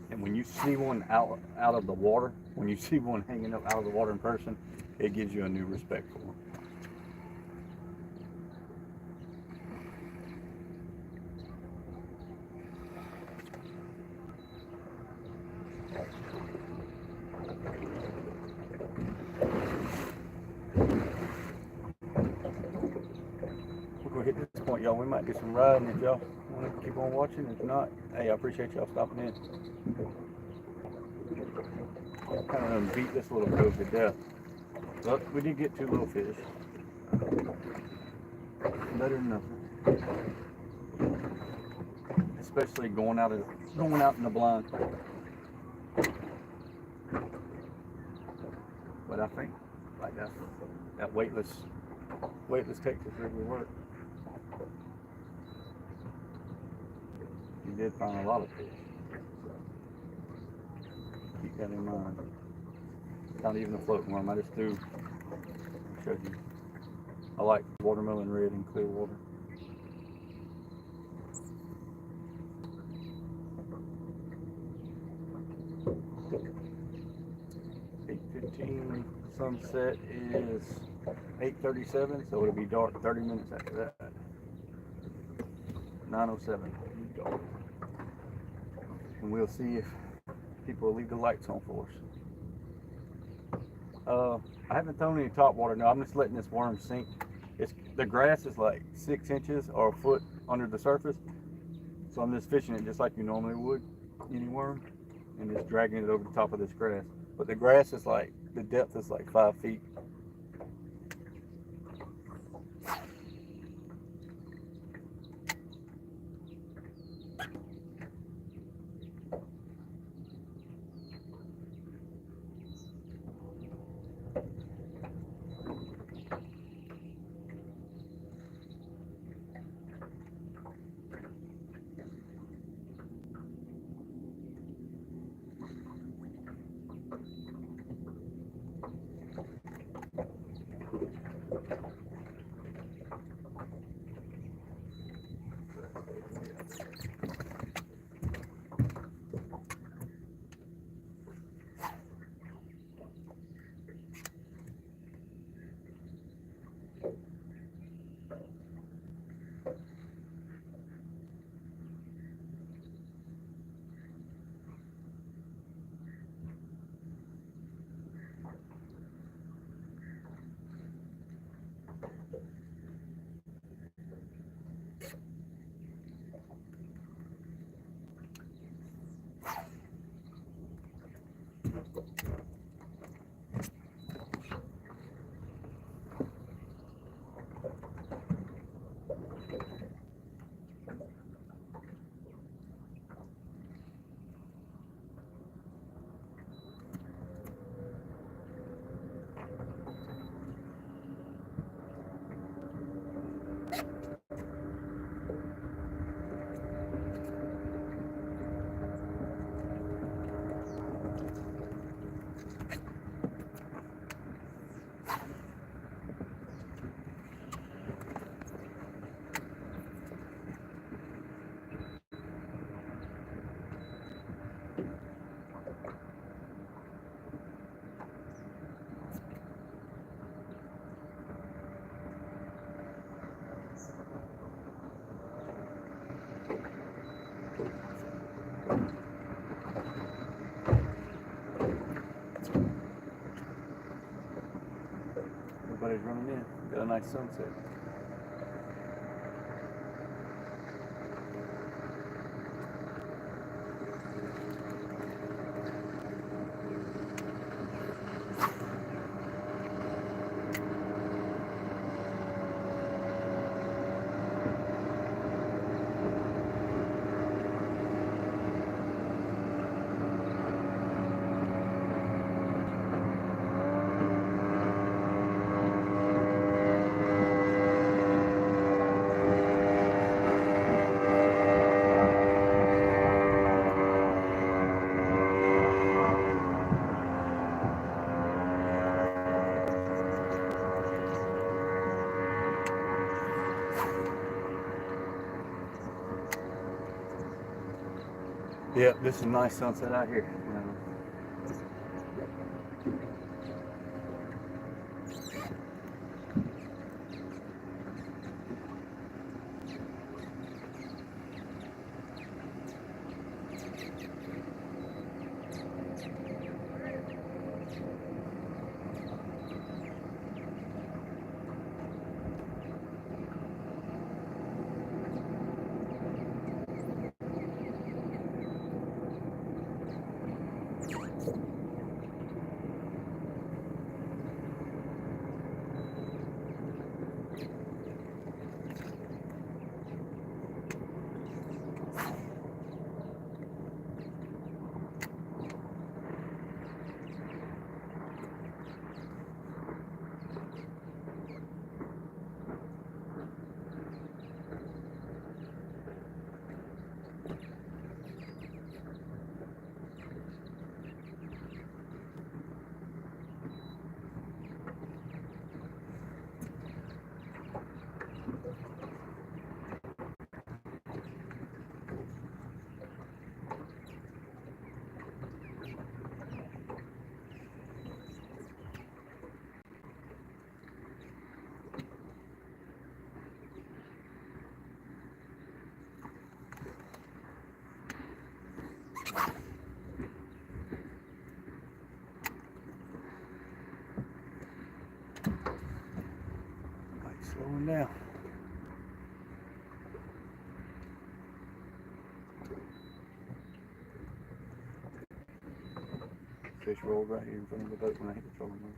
And when you see one out of the water, when you see one hanging up out of the water in person, it gives you a new respect for them. We're hit this point, y'all. We might do some riding if y'all want to keep on watching. If not, hey, I appreciate y'all stopping in. Kind of beat this little cove to death. But we did get 2 little fish. Better than nothing. Especially going out in the blind. But I think like that weightless Texas rig will work. You did find a lot of fish, so keep that in mind. Not even a floating worm. I just threw. I showed you. I like watermelon red in clear water. Sunset is 8:37, so it'll be dark 30 minutes after that. 9:07, dark. And we'll see if people will leave the lights on for us. I haven't thrown any top water. No, I'm just letting this worm sink. The grass is like 6 inches or a foot under the surface, so I'm just fishing it just like you normally would any worm, and just dragging it over the top of this grass. But the grass is like, the depth is like 5 feet. Somebody's running in. Got a nice sunset. Yep, this is a nice sunset out here. Slowing down. Fish rolled right here in front of the boat when I hit the trolling motor.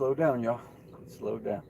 slow down, y'all. Slow down.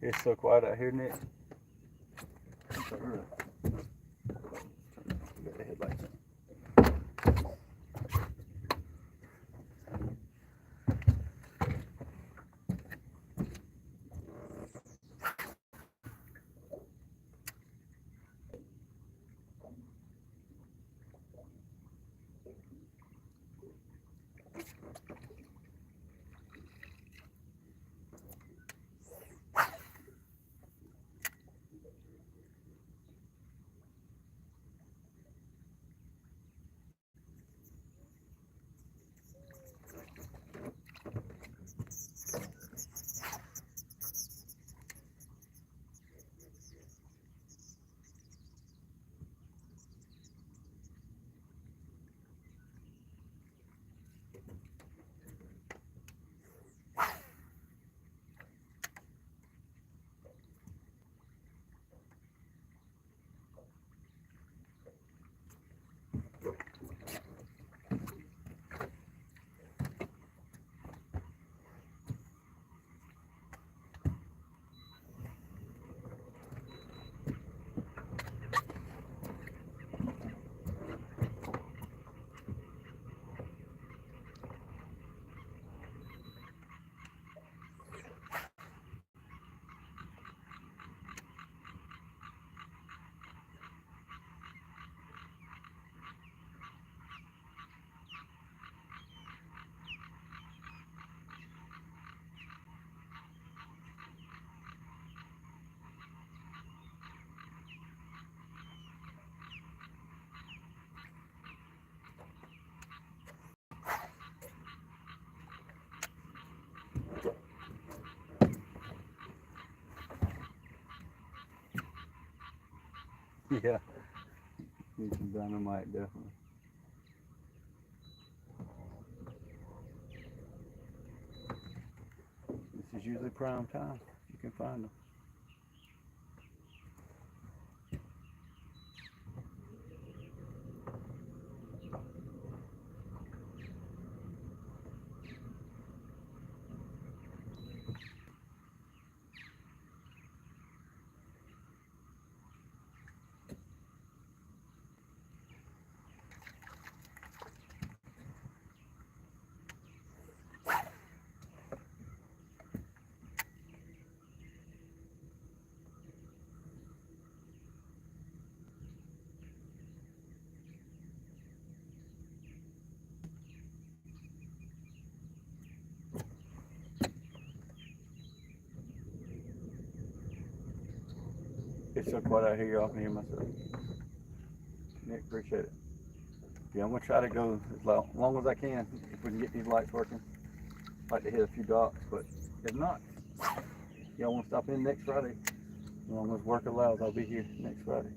It's so quiet out here, Nick. Get the headlights on. Yeah, need some dynamite, definitely. This is usually prime time. You can find them. It's so quiet out here, y'all can hear myself. Nick, appreciate it. Yeah, I'm gonna try to go as long as I can if we can get these lights working. Like to hit a few dots, but If not, y'all want to stop in next Friday? As long as work allows, I'll be here next Friday.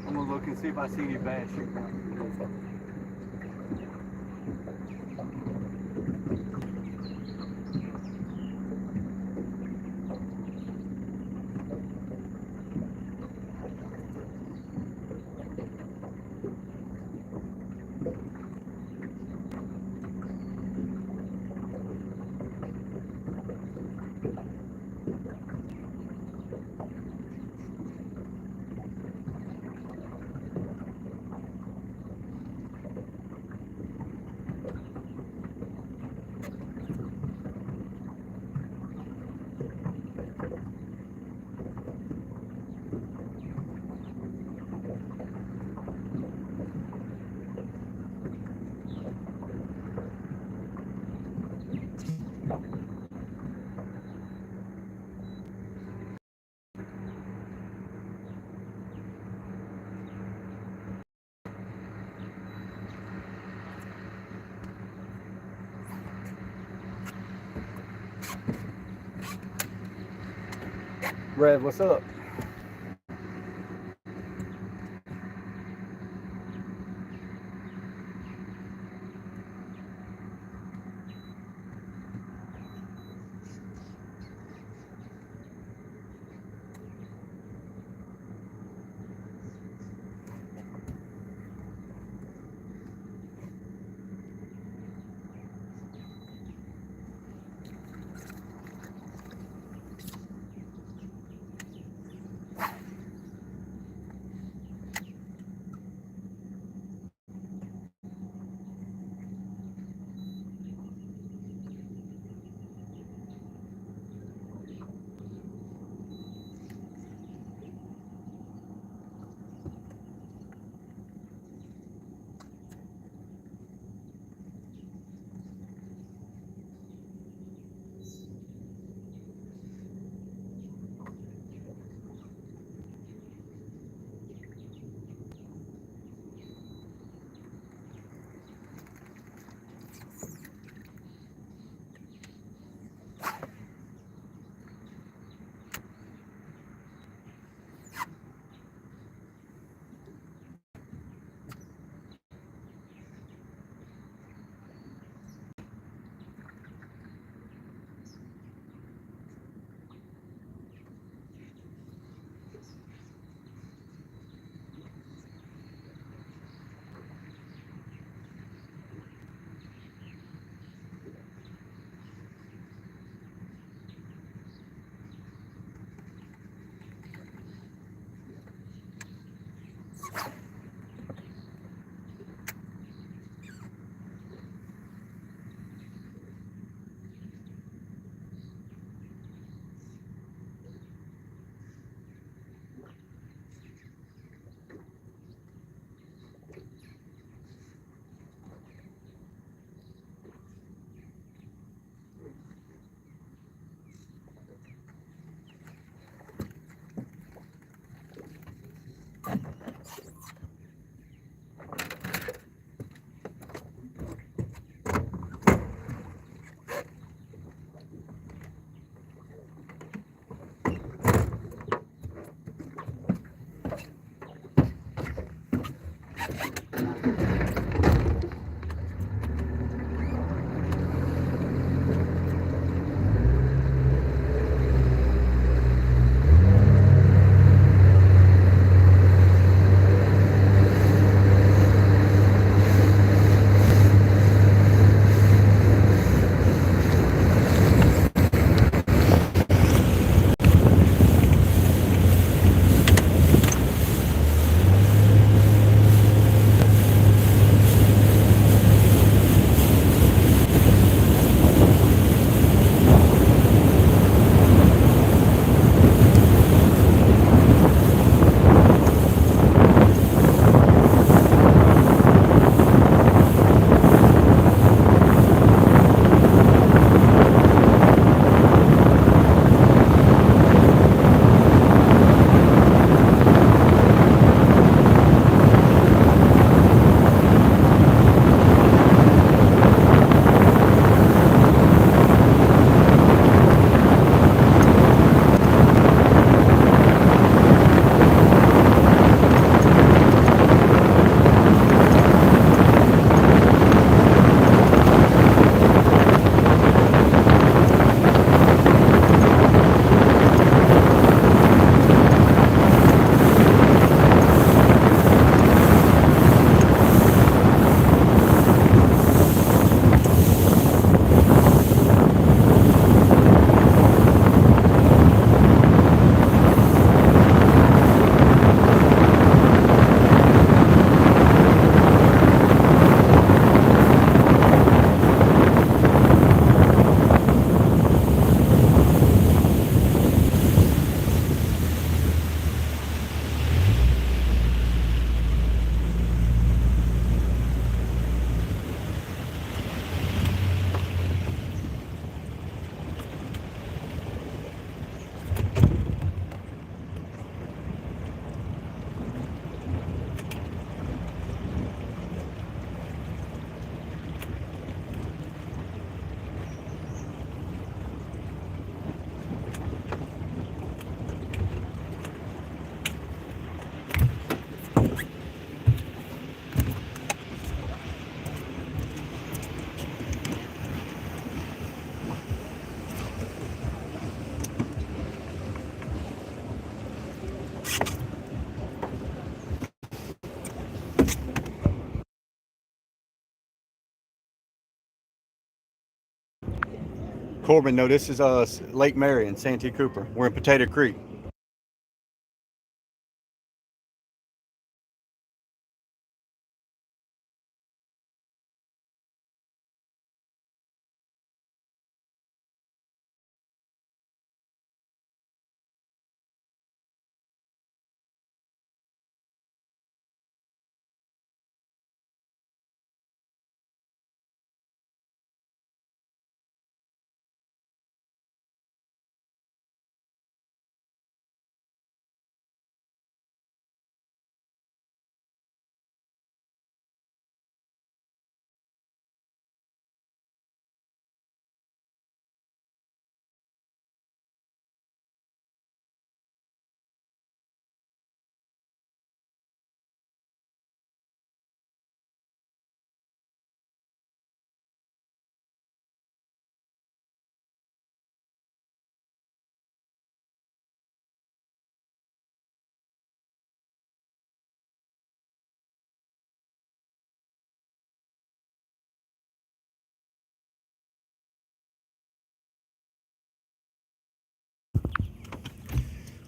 I'm gonna look and see if I see any bass here. Rev, what's up? Corbin, no, this is Lake Marion, Santee Cooper. We're in Potato Creek.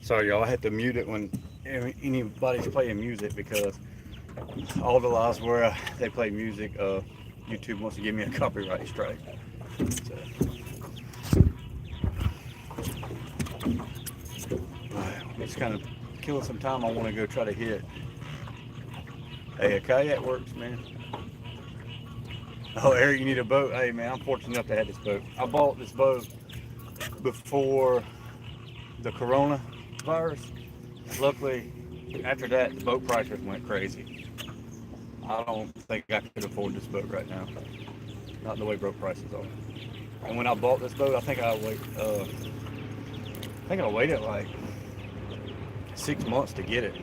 Sorry, y'all. I had to mute it when anybody's playing music because all the laws where they play music, YouTube wants to give me a copyright strike. So, it's kind of killing some time. I want to go try to hit. Hey, a kayak works, man. Oh, Eric, you need a boat? Hey, man, I'm fortunate enough to have this boat. I bought this boat before the coronavirus. Luckily, after that, the boat prices went crazy. I don't think I could afford this boat right now. Not the way boat prices are. And when I bought this boat, I think I waited like 6 months to get it.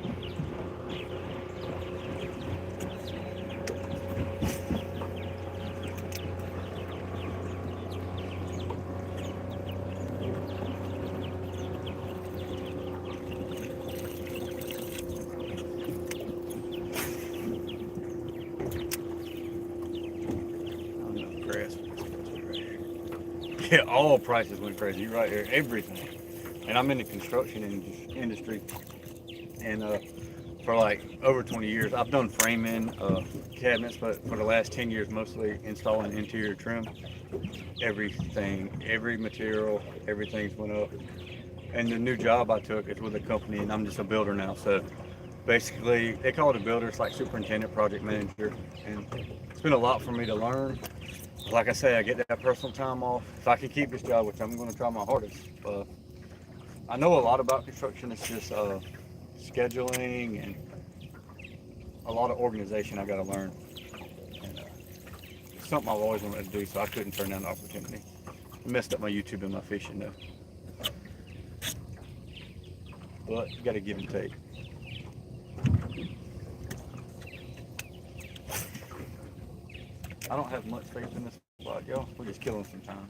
Yeah, all prices went crazy right here, everything. And I'm in the construction industry, and for like over 20 years, I've done framing, cabinets, but for the last 10 years, mostly installing interior trim. Everything, every material, everything's went up. And the new job I took is with a company, and I'm just a builder now. So basically, they call it a builder. It's like superintendent, project manager, and it's been a lot for me to learn. Like I say, I get that personal time off. If I can keep this job, which I'm going to try my hardest. I know a lot about construction. It's just scheduling and a lot of organization I got to learn. And it's something I've always wanted to do, so I couldn't turn down the opportunity. It messed up my YouTube and my fishing though. But you got to give and take. I don't have much faith in this spot, y'all. We're just killing some time.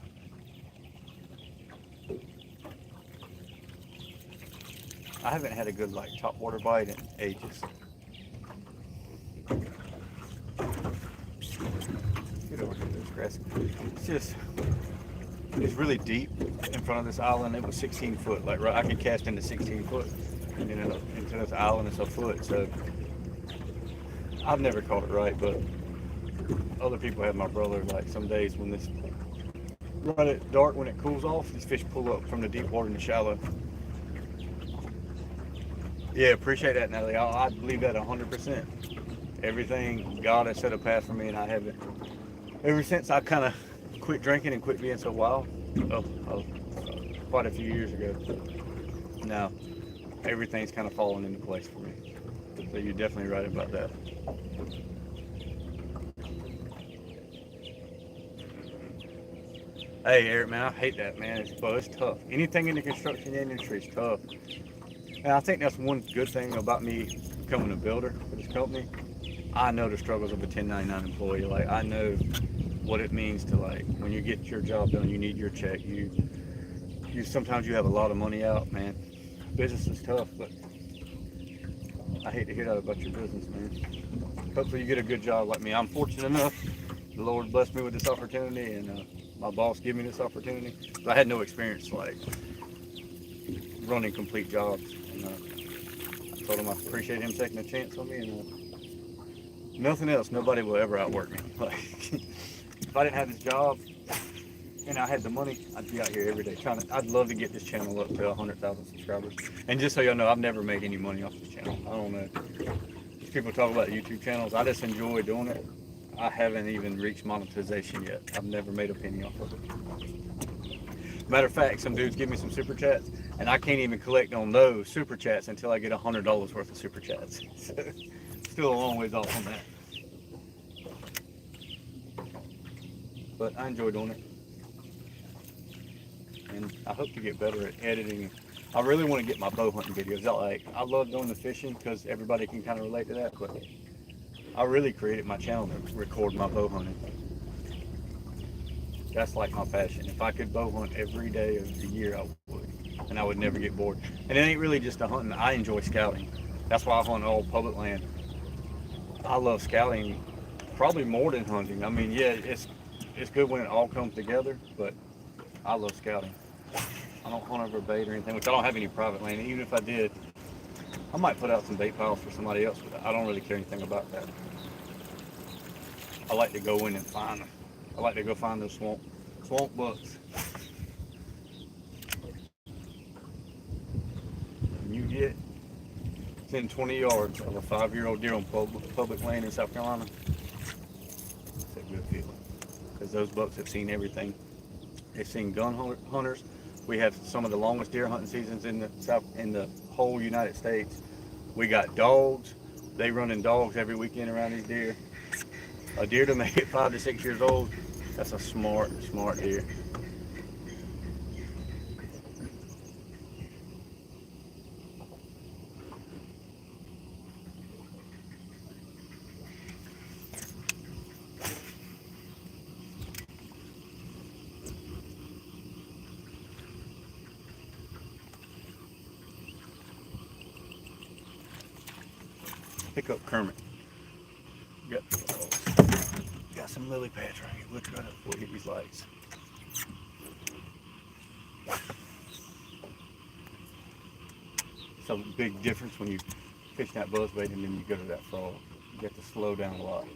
I haven't had a good like top water bite in ages. Get over here, this grass. It's really deep in front of this island. It was 16 foot. Like right, I could cast into 16 foot, and into this island it's a foot. So I've never caught it right, but other people have. My brother, like some days when this right at dark, when it cools off, these fish pull up from the deep water in the shallow. Yeah, appreciate that, Natalie. I believe that 100%. Everything God has set a path for me, and I haven't. Ever since I kind of quit drinking and quit being so wild, quite a few years ago. Now, everything's kind of falling into place for me. So you're definitely right about that. Hey, Eric, man, I hate that, man. It's tough. Anything in the construction industry is tough. And I think that's one good thing about me becoming a builder for this company. I know the struggles of a 1099 employee. Like, I know what it means to, like, when you get your job done, you need your check. You sometimes you have a lot of money out, man. Business is tough, but I hate to hear that about your business, man. Hopefully you get a good job like me. I'm fortunate enough. The Lord blessed me with this opportunity, and my boss give me this opportunity. But I had no experience like running complete jobs. And I told him I appreciate him taking a chance on me, and nothing else, nobody will ever outwork me. Like, if I didn't have this job and I had the money, I'd be out here every day trying to. I'd love to get this channel up to 100,000 subscribers. And just so y'all know, I've never made any money off this channel. I don't know. These people talk about YouTube channels. I just enjoy doing it. I haven't even reached monetization yet. I've never made a penny off of it. Matter of fact, some dudes give me some super chats, and I can't even collect on those super chats until I get $100 worth of super chats. So, still a long ways off on that. But I enjoy doing it. And I hope to get better at editing. I really want to get my bow hunting videos. I love doing the fishing because everybody can kind of relate to that, but I really created my channel to record my bow hunting. That's like my passion. If I could bow hunt every day of the year, I would. And I would never get bored. And it ain't really just a hunting. I enjoy scouting. That's why I hunt all public land. I love scouting probably more than hunting. I mean, yeah, it's good when it all comes together, but I love scouting. I don't hunt over bait or anything, which I don't have any private land. Even if I did, I might put out some bait piles for somebody else, but I don't really care anything about that. I like to go in and find them. I like to go find those swamp bucks. And you get 10, 20 yards of a 5-year-old deer on public land in South Carolina. It's a good feeling. Because those bucks have seen everything. They've seen gun hunters. We have some of the longest deer hunting seasons in the whole United States. We got dogs. They running dogs every weekend around these deer. A deer to make it 5 to 6 years old, that's a smart deer. Pick up Kermit. Got some lily pads right here. Look right up before we hit these lights. It's a big difference when you fish that buzzbait and then you go to that frog. You have to slow down a lot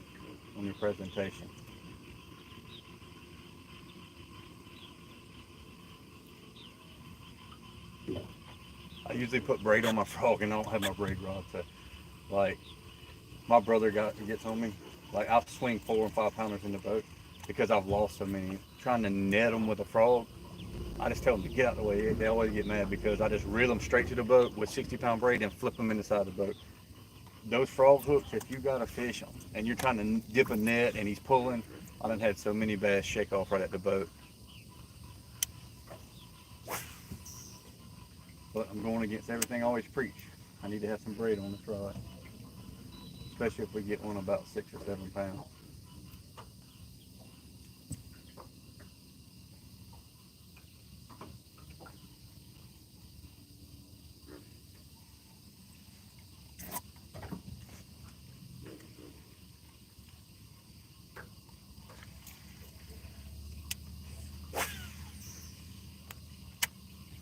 on your presentation. I usually put braid on my frog and I don't have my braid rod, so like my brother gets on me. Like I'll swing 4 and 5 pounders in the boat because I've lost so many. Trying to net them with a frog, I just tell them to get out of the way. They always get mad because I just reel them straight to the boat with 60-pound braid and flip them in the side of the boat. Those frog hooks, if you got a fish on and you're trying to dip a net and he's pulling, I done had so many bass shake off right at the boat. But I'm going against everything I always preach. I need to have some braid on this rod, especially if we get one about 6 or 7 pounds.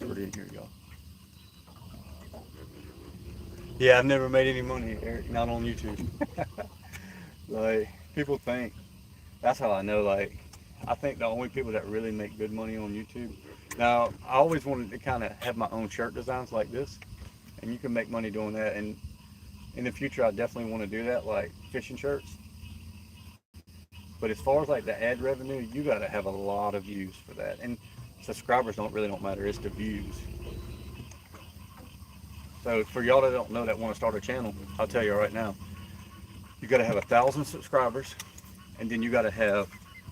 Pretty in here, y'all. Yeah, I've never made any money, Eric, not on YouTube. Like, people think, that's how I know, like, I think the only people that really make good money on YouTube. Now, I always wanted to kind of have my own shirt designs like this, and you can make money doing that, and in the future, I definitely want to do that, like fishing shirts. But as far as like the ad revenue, you got to have a lot of views for that, and subscribers really don't matter, it's the views. So for y'all that don't know that want to start a channel, I'll tell you right now, you got to have 1,000 subscribers, and then you got to have,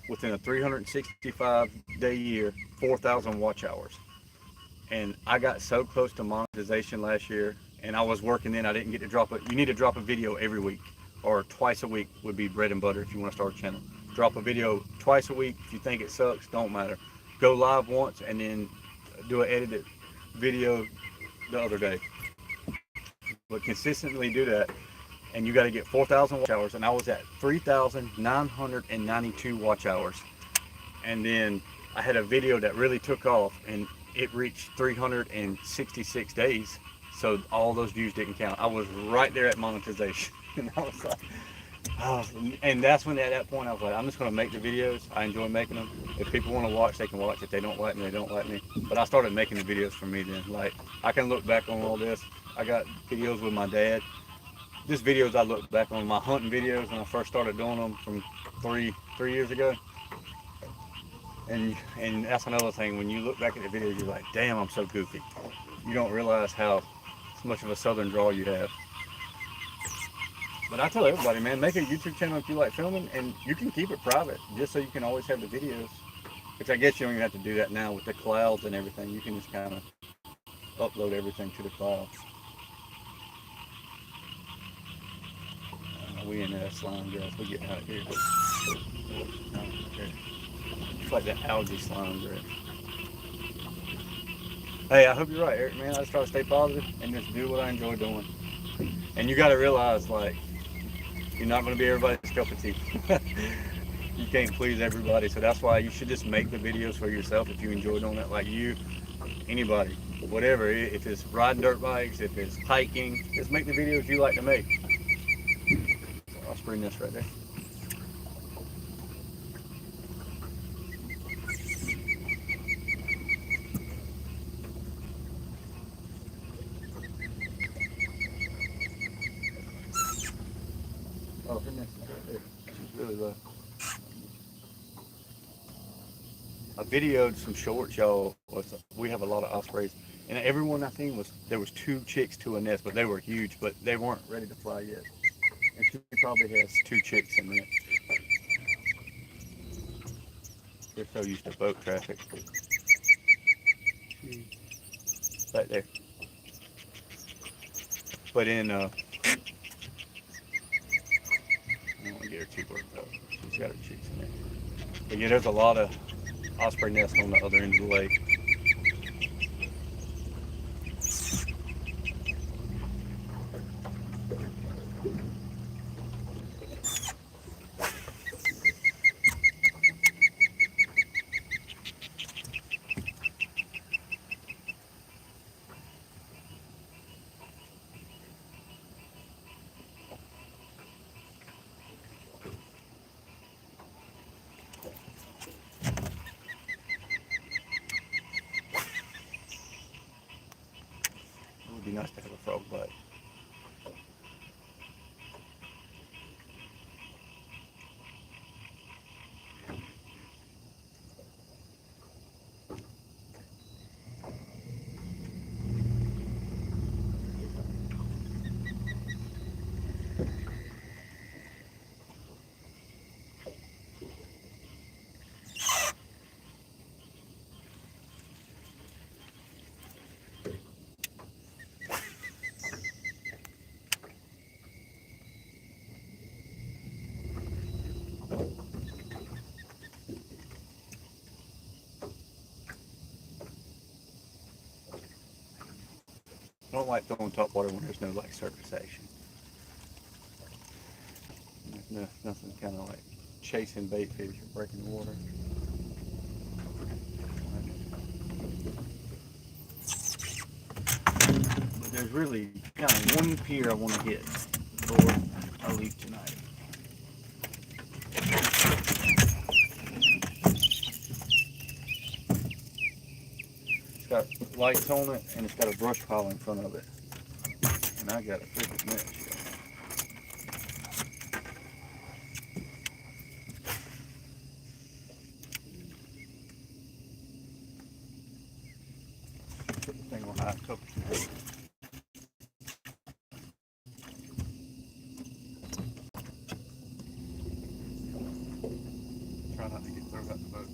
within a 365-day year, 4,000 watch hours. And I got so close to monetization last year, and I was working then, I didn't get to drop it. You need to drop a video every week, or twice a week would be bread and butter if you want to start a channel. Drop a video twice a week. If you think it sucks, don't matter. Go live once and then do an edited video the other day. But consistently do that, and you got to get 4,000 watch hours, and I was at 3,992 watch hours. And then I had a video that really took off, and it reached 366 days. So all those views didn't count. I was right there at monetization, and I was like, oh, and that's when at that point I was like, I'm just gonna make the videos. I enjoy making them. If people want to watch, they can watch. If they don't like me, they don't like me. But I started making the videos for me then. Like, I can look back on all this. I got videos with my dad. This videos I look back on, my hunting videos when I first started doing them from three years ago. And that's another thing. When you look back at the videos, you're like, damn, I'm so goofy. You don't realize how much of a southern draw you have. But I tell everybody, man, make a YouTube channel if you like filming, and you can keep it private, just so you can always have the videos. Which I guess you don't even have to do that now with the clouds and everything. You can just kind of upload everything to the clouds. We in that slime grass. We getting out of here. It's like that algae slime grass. Hey, I hope you're right, Eric, man. I just try to stay positive and just do what I enjoy doing. And you got to realize, like, you're not going to be everybody's cup of tea. You can't please everybody, so that's why you should just make the videos for yourself if you enjoy doing it. Like you, anybody, whatever. If it's riding dirt bikes, if it's hiking, just make the videos you like to make. So I'll spring this right there. Oh, her nest is right there. She's really low. I videoed some shorts, y'all. We have a lot of ospreys, and everyone I think there was 2 chicks to a nest, but they were huge, but they weren't ready to fly yet. And she probably has 2 chicks in there. They're so used to boat traffic. Right there. But I don't want to get her too worked up. She's got her chicks in there. But yeah, there's a lot of osprey nests on the other end of the lake. It would be nice to have a frog bite. I don't like throwing top water when there's no like surface action. Nothing kind of like chasing bait fish or breaking the water. But there's really kind of one pier I want to hit before I leave tonight. It's got lights on it, and it's got a brush pile in front of it. And I got a freaking mess. Put the thing on high cover. Try not to get thrown out the boat.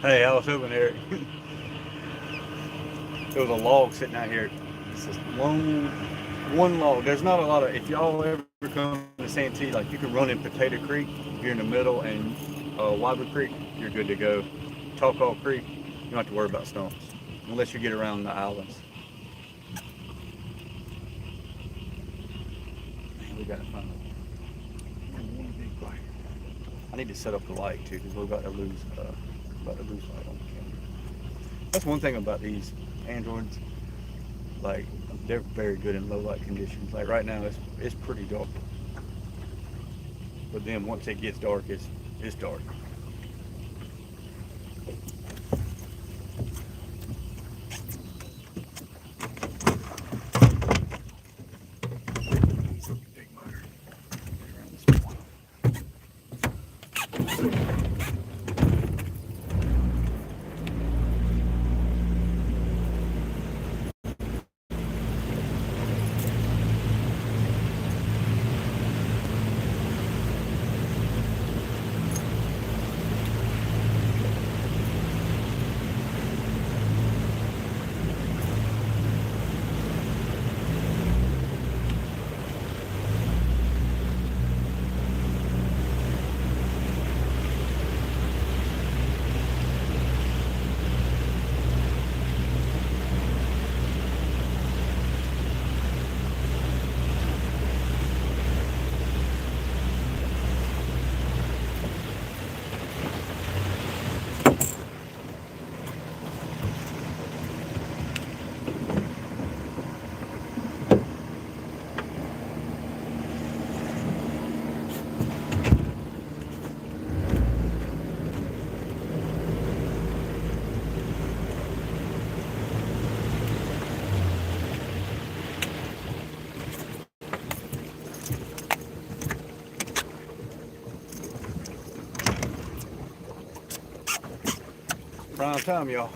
Hey, I was hoping there there was a log sitting out here. It's just one log. There's not a lot of. If y'all ever come to Santee, like you can run in Potato Creek. If you're in the middle and Wadley Creek, you're good to go. Talcott Creek, you don't have to worry about stumps unless you get around the islands. Man, we gotta find one big bite. I need to set up the light too because we're about to lose light on the camera. That's one thing about these Androids. Like they're very good in low light conditions. Like right now, it's pretty dark. But then once it gets dark, it's dark. Big motor. Around this one. Prime time, y'all.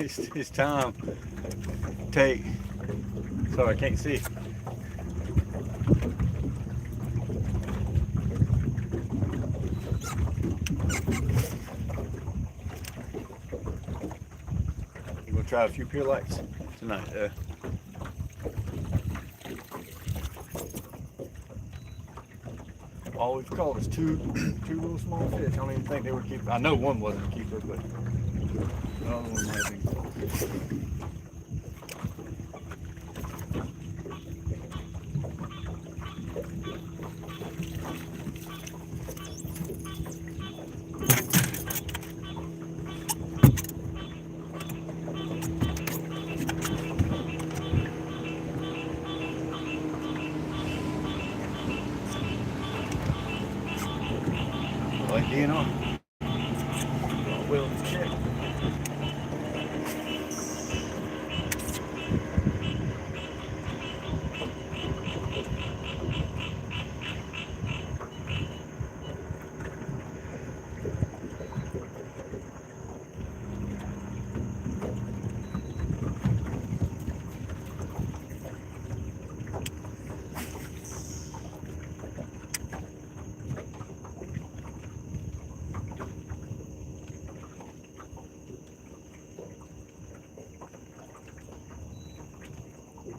It's time. Take. Sorry, I can't see. We're gonna try a few pier lights tonight. All we've caught is two little small fish. I don't even think they were keepers. I know one wasn't a keeper, but the other one might have been close. Like DNR. Well, check.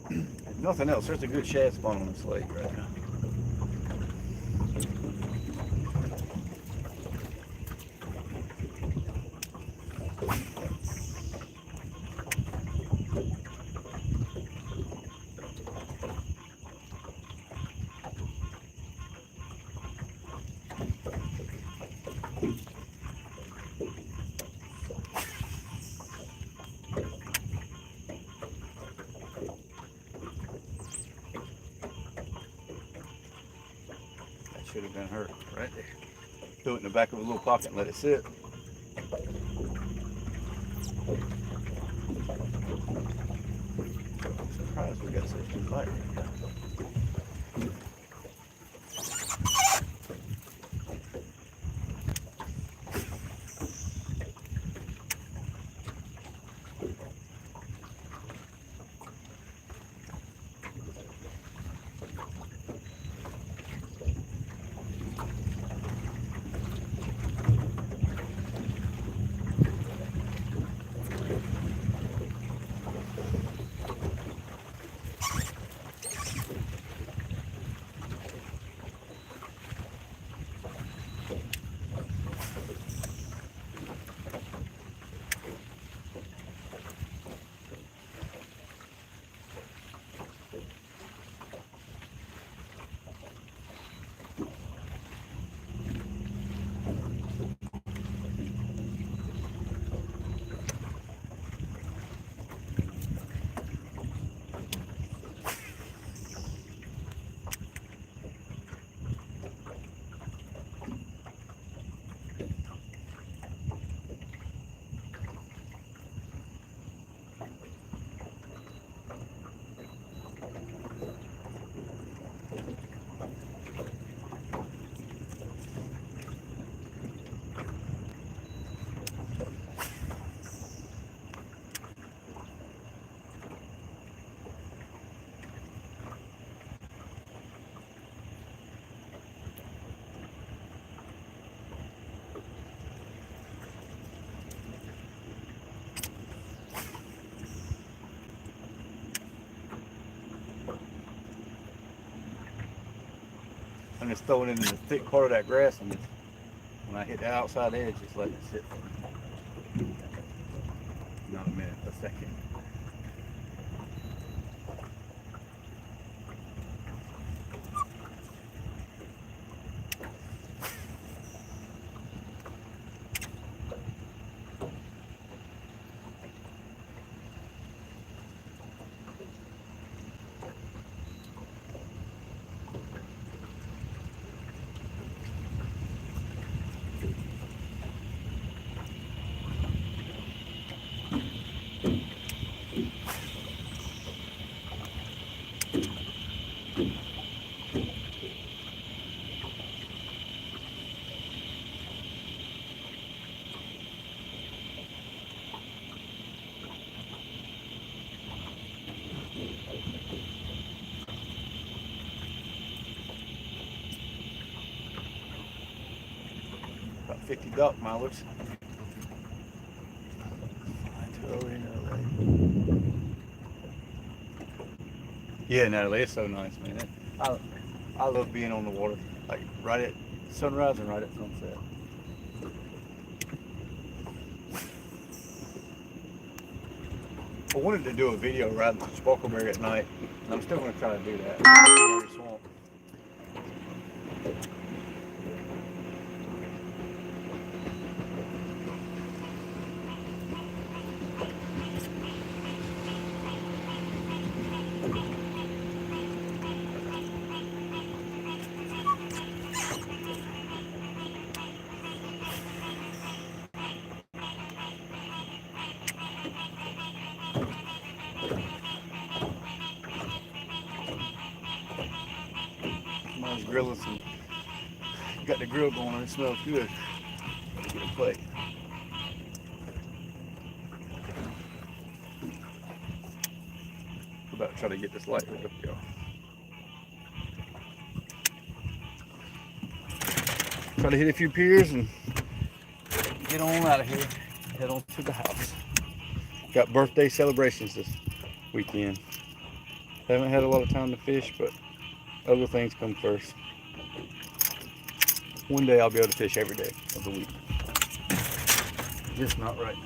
If nothing else, there's a good shad spawn on this lake right now. Should have been hurt right there. Threw it in the back of a little pocket and let it sit. I'm surprised we got such a good bite right now. I'm just throwing it in the thick part of that grass, and when I hit the outside edge, just let it sit for not a minute, a second. 50 duck mallards. Yeah, Natalie, it's so nice, man. I love being on the water, like right at sunrise and right at sunset. I wanted to do a video riding the Sparkleberry at night, and I'm still going to try to do that. Swamp. Mine's grilling some. Got the grill going on. It smells good. Get a plate. I'm about to try to get this light hooked up, y'all. Try to hit a few piers and get on out of here. Head on to the house. Got birthday celebrations this weekend. Haven't had a lot of time to fish, but other things come first. One day I'll be able to fish every day of the week. Just not right now.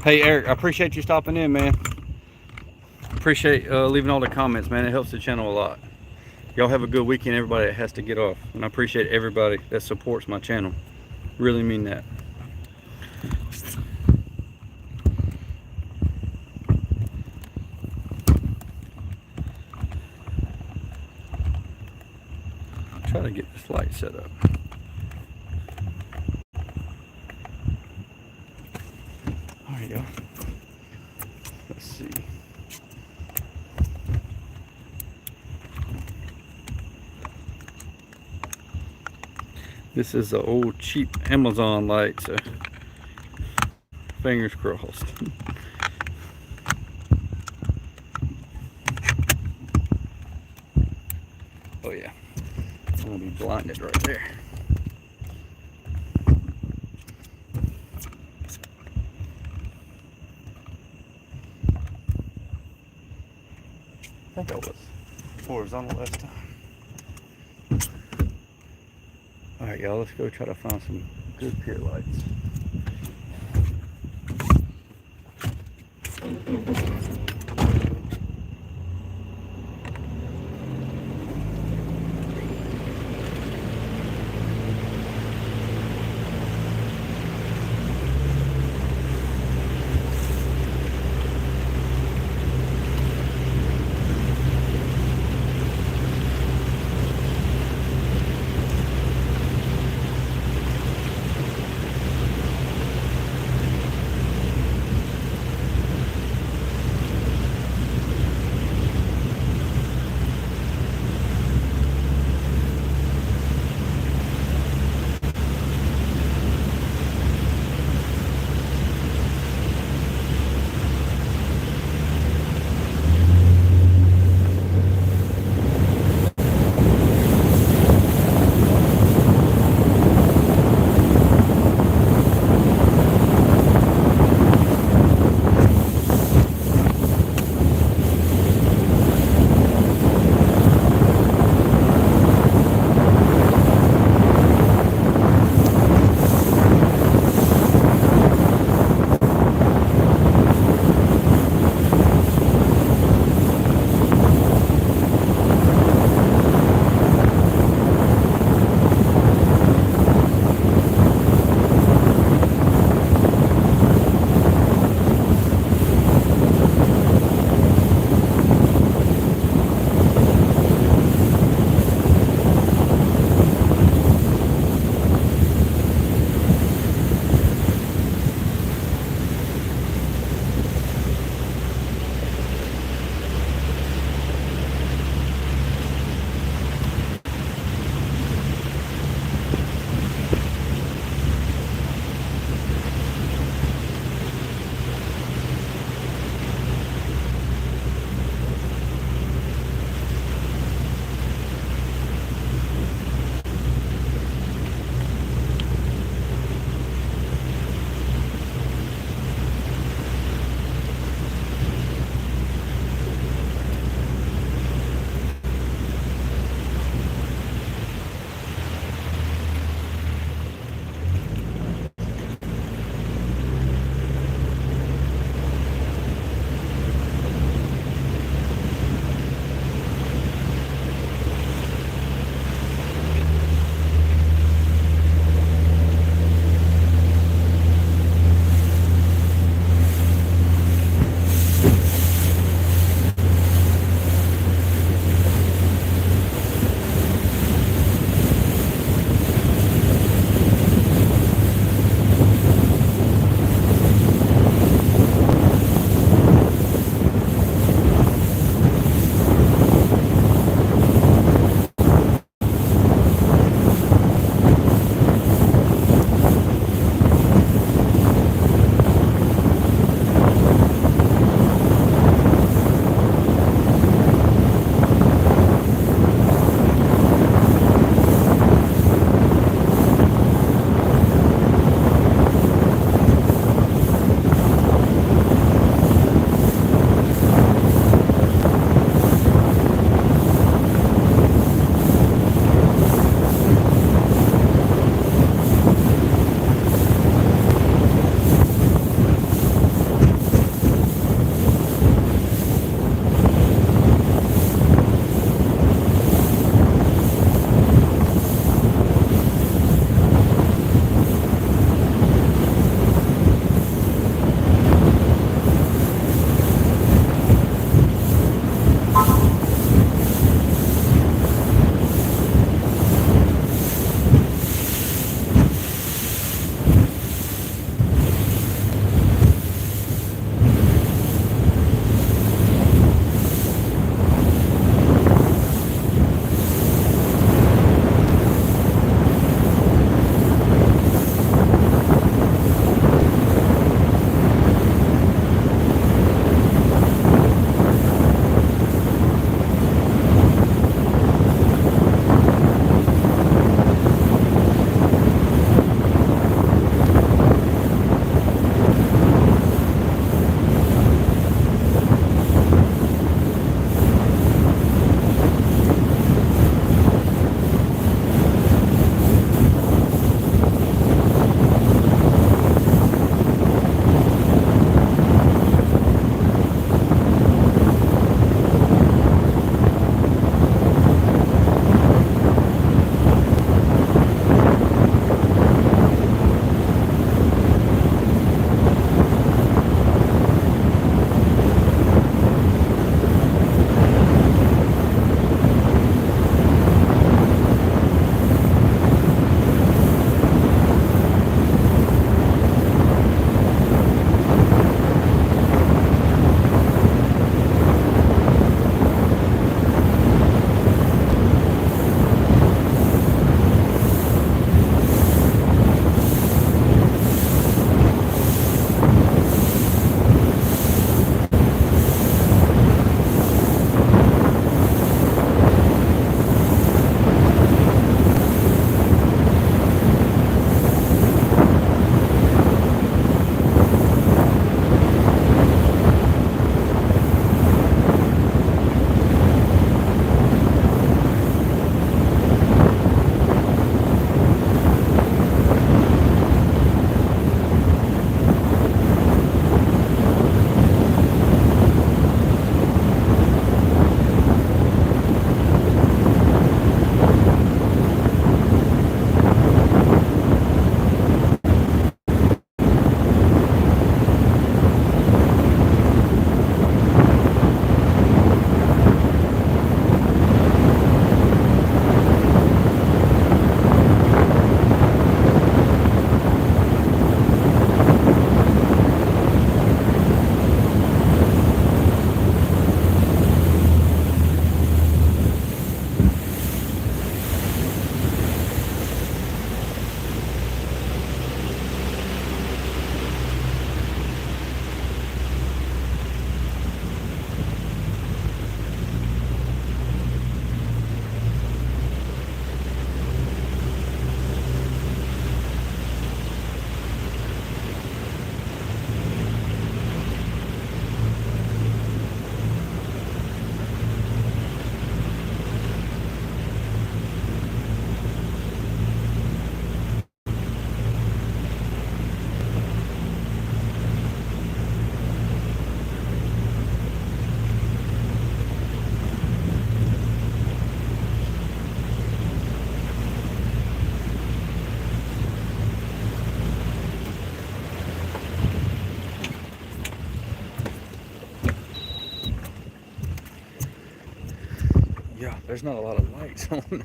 Hey Eric, I appreciate you stopping in, man. Appreciate leaving all the comments, man. It helps the channel a lot. Y'all have a good weekend, everybody that has to get off. And I appreciate everybody that supports my channel. Really mean that. Try to get this light set up. There you go. Let's see. This is the old cheap Amazon light, so fingers crossed. Oh yeah, I'm gonna be blinded right there. I think I was horizontal last time. Alright y'all, let's go try to find some good pier lights. there's not a lot of lights on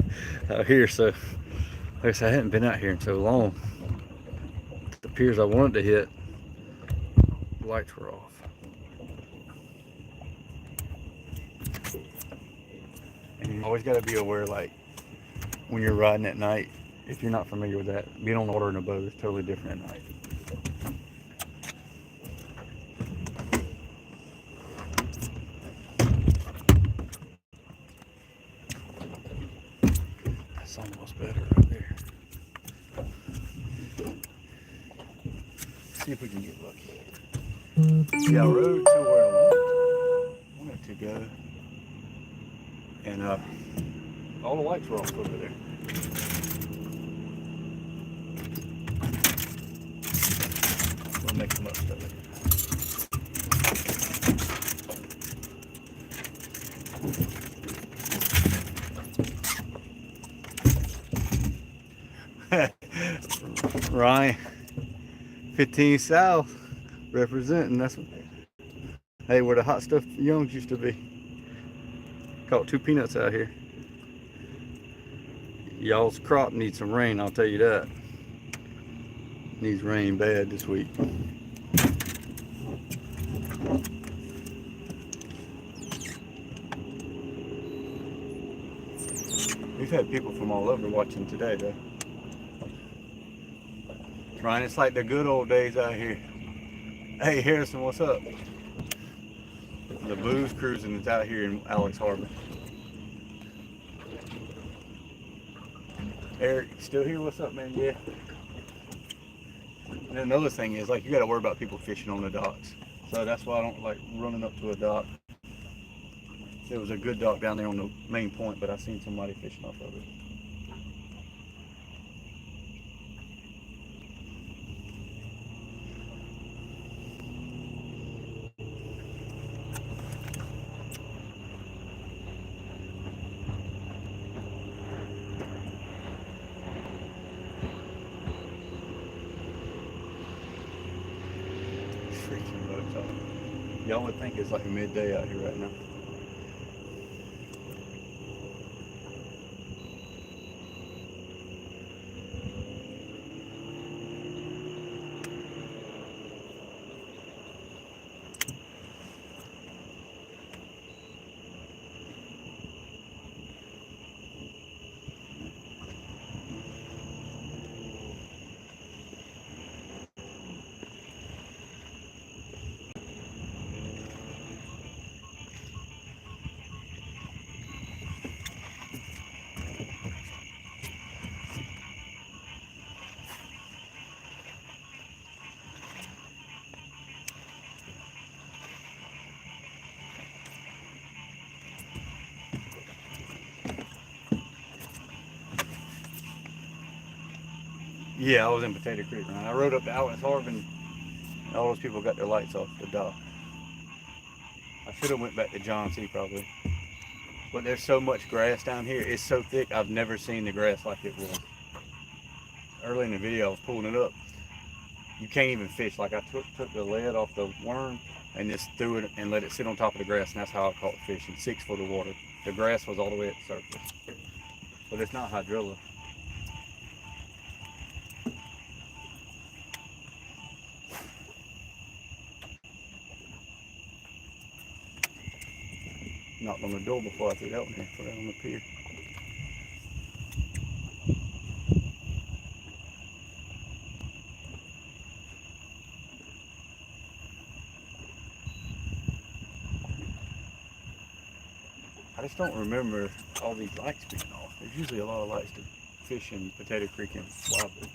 out here. So, like I said, I hadn't been out here in so long. The piers I wanted to hit, the lights were off. And you always got to be aware, like, when you're riding at night, if you're not familiar with that, being on the water in a boat is totally different at night. That's almost better right there. See if we can get lucky. Yeah, I rode to where I wanted to go. And all the lights were off over there. We'll make the most of it. Ryan, 15 South, representing. That's what, hey, where the hot stuff Youngs used to be. Caught 2 peanuts out here. Y'all's crop needs some rain, I'll tell you that. Needs rain bad this week. We've had people from all over watching today, though. Ryan, it's like the good old days out here. Hey, Harrison, what's up? The booze cruising that's out here in Alex Harbor. Eric, still here? What's up, man? Yeah. And another thing is, like, you got to worry about people fishing on the docks. So that's why I don't like running up to a dock. There was a good dock down there on the main point, but I seen somebody fishing off of it. Freaking boats on. Y'all would think it's like midday out here right now. Yeah, I was in Potato Creek, right? I rode up to Alex Harbor and all those people got their lights off the dock. I should have went back to John C. probably. But there's so much grass down here. It's so thick, I've never seen the grass like it was. Early in the video, I was pulling it up. You can't even fish. Like, I took the lead off the worm and just threw it and let it sit on top of the grass, and that's how I caught fish in 6 foot of water. The grass was all the way at the surface. But it's not hydrilla. Knocked on the door before I threw that one here, put it on the pier. I just don't remember all these lights being off. There's usually a lot of lights to fish in Potato Creek and Wildwood.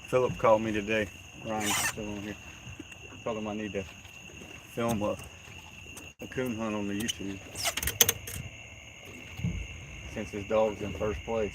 Philip called me today. Ryan's still on here. Told him I need to film a coon hunt on the YouTube since his dog's in first place.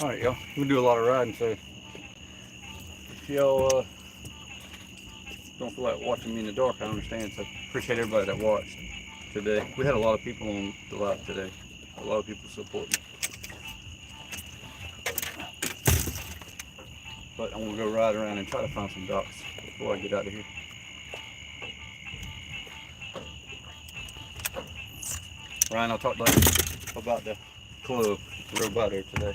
All right, y'all. We do a lot of riding, so if y'all don't feel like watching me in the dark, I understand. So appreciate everybody that watched today. We had a lot of people on the live today. A lot of people supporting. But I'm gonna go ride around and try to find some ducks before I get out of here. Ryan, I'll talk later about the club. Rode by there today.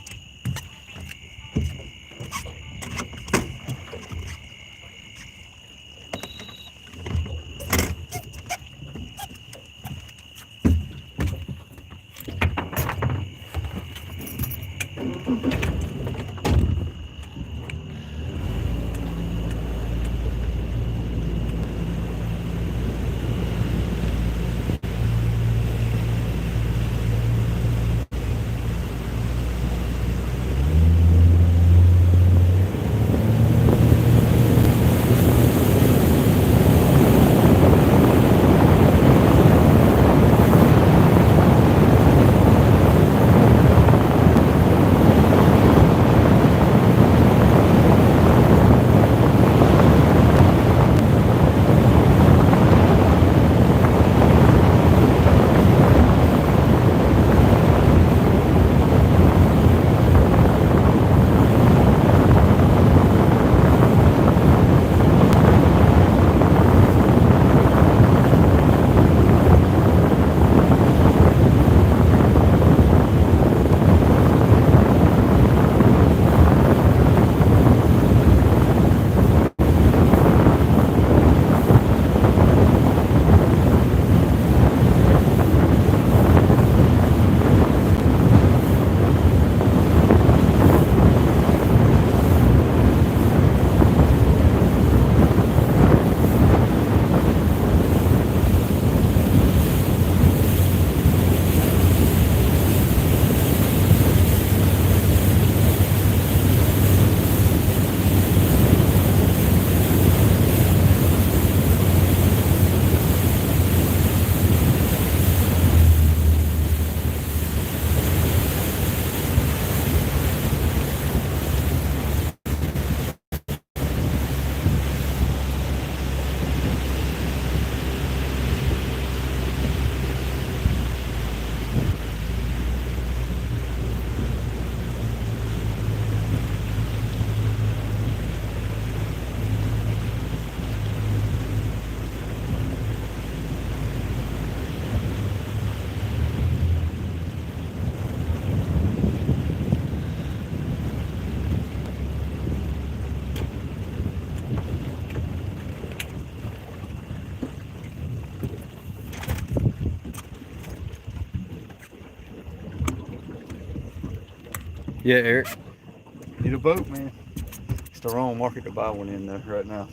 Yeah, Eric. Need a boat, man. It's the wrong market to buy one in though right now.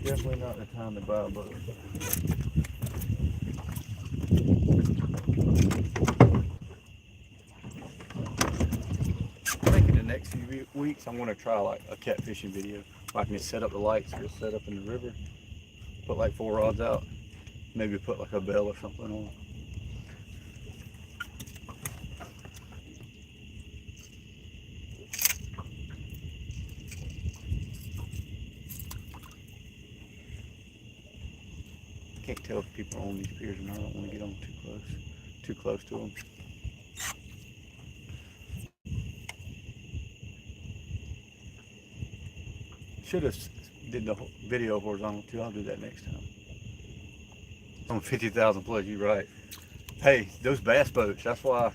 Definitely not the time to buy a boat. I think in the next few weeks I'm gonna try like a catfishing video. Where I can just set up the lights, just set up in the river, put like 4 rods out, maybe put like a bell or something on. I can't tell if people are on these piers and I don't want to get on too close to them. Should have did the whole video horizontal too. I'll do that next time. On 50,000 plus, you're right. Hey, those bass boats, that's why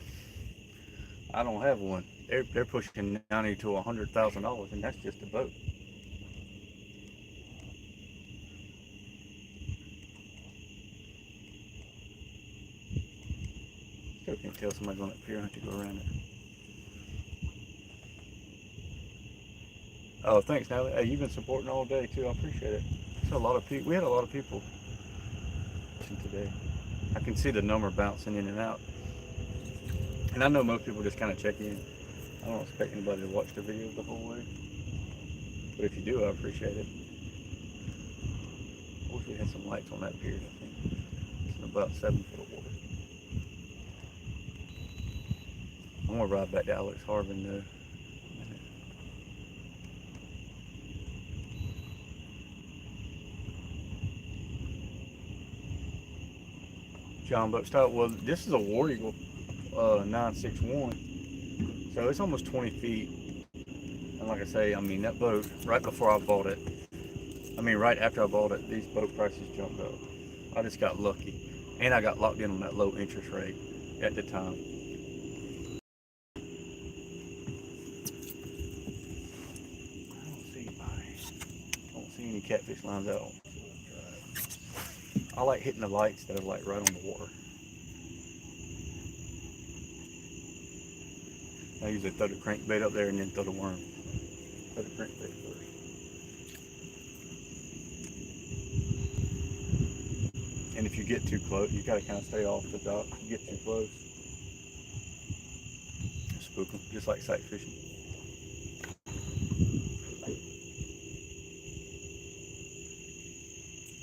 I don't have one. They're pushing 90 to $100,000, and that's just a boat. Still can't tell somebody's on that pier. I have to go around it. Oh, thanks, Natalie. Hey, you've been supporting all day too. I appreciate it. It's a lot of people. We had a lot of people watching today. I can see the number bouncing in and out, and I know most people just kind of check in. I don't expect anybody to watch the video the whole way, but if you do, I appreciate it. I wish we had some lights on that pier. I think it's about 7 foot of water. I'm gonna ride back to Alex Harbin though. John Buckstyle. Well, this is a War Eagle 961, so it's almost 20 feet. And like I say, I mean that boat right before I bought it. I mean right after I bought it, these boat prices jumped up. I just got lucky, and I got locked in on that low interest rate at the time. I don't see any catfish lines out. I like hitting the lights that are like right on the water. I usually throw the crankbait up there and then throw the worm. Throw the crankbait first. And if you get too close, you gotta kind of stay off the dock. If you get too close, spook them, just like sight fishing.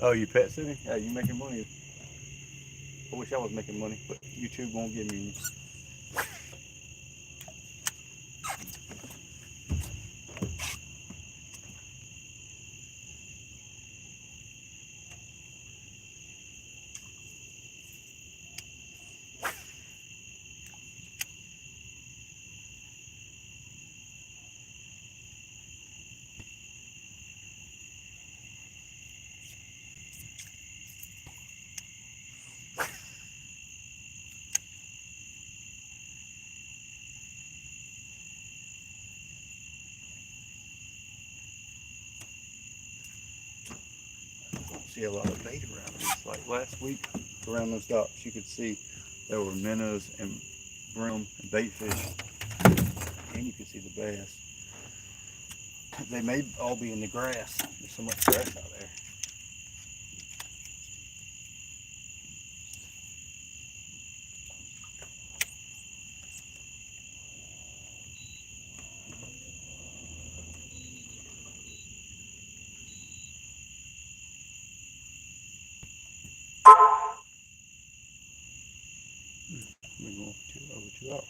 Oh, you pet sitting? Yeah, you making money. I wish I was making money, but YouTube won't give me any. See a lot of bait around this. Like last week around those docks, you could see there were minnows and brim and bait fish, and you could see the bass. They may all be in the grass. There's so much grass out there. We're going for over 2 hours.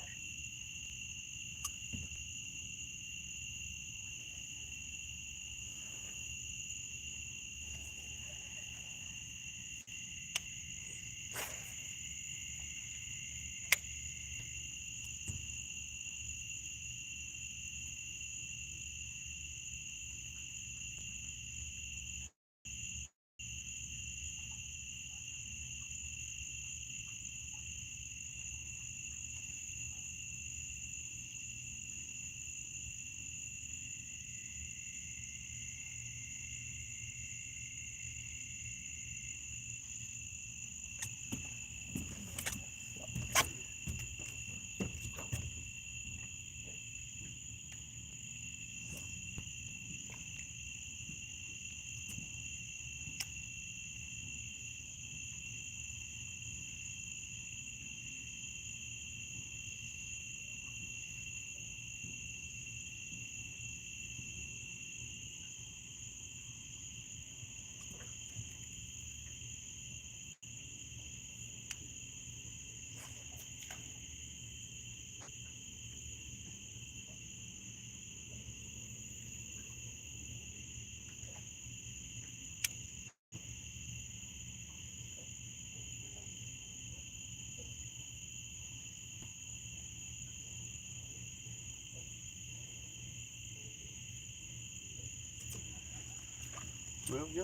Well, yeah.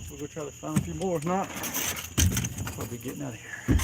We'll go try to find a few more. If not, we'll be getting out of here.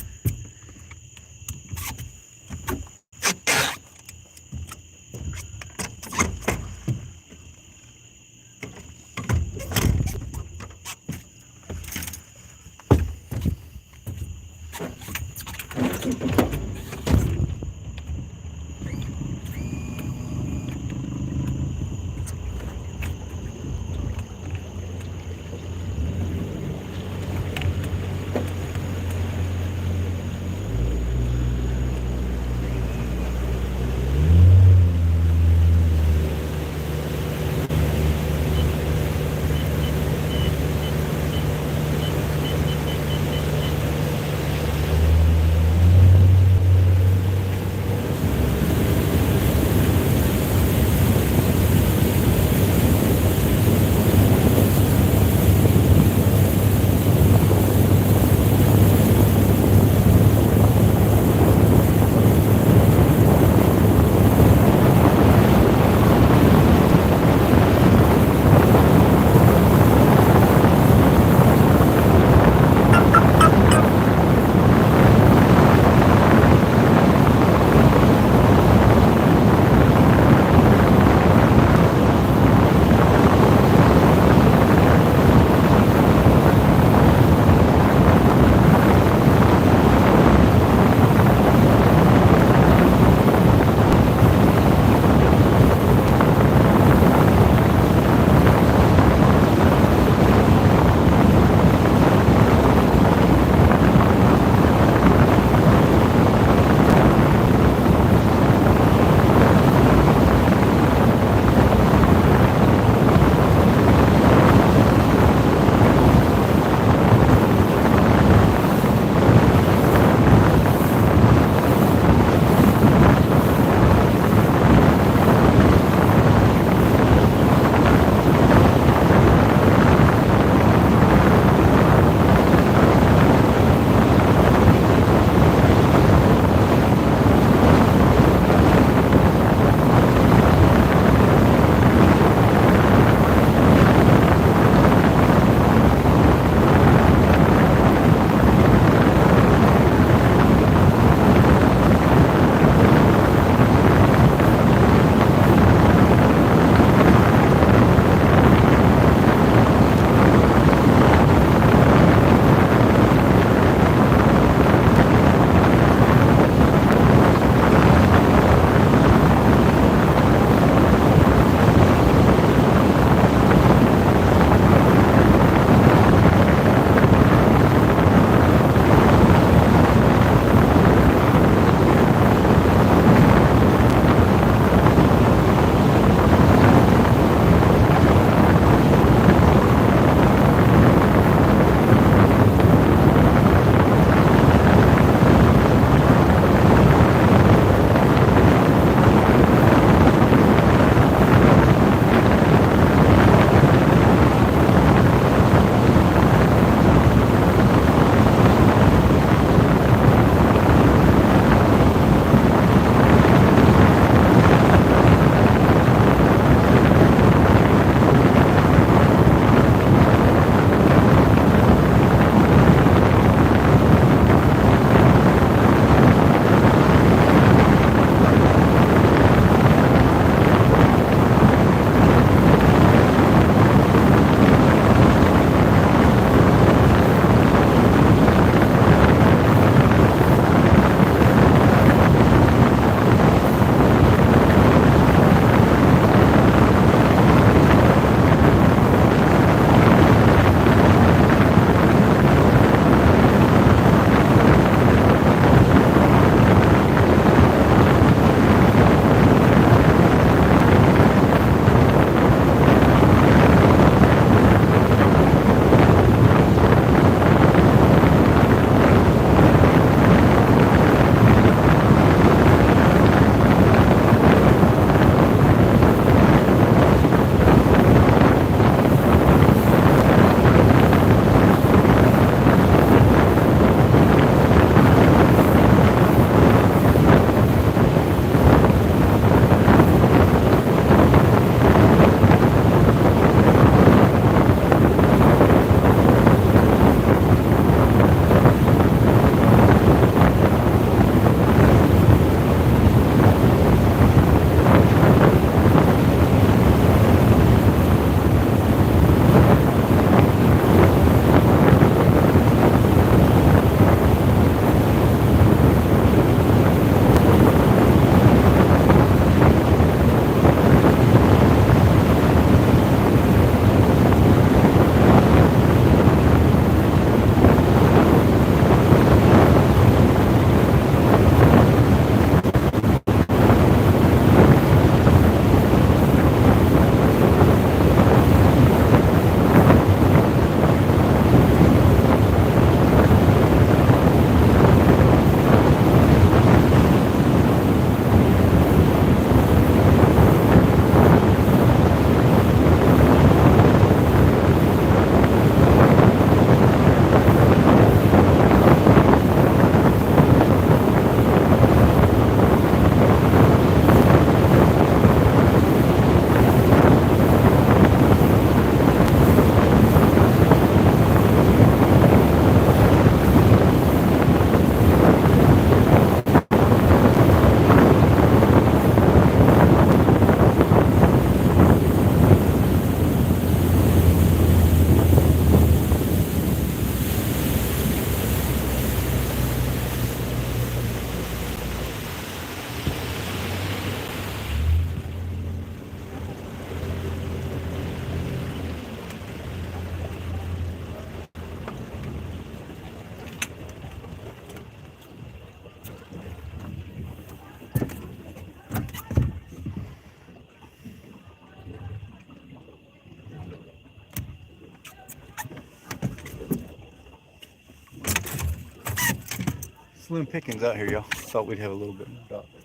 Slim pickings out here, y'all. Thought we'd have a little bit more doctor,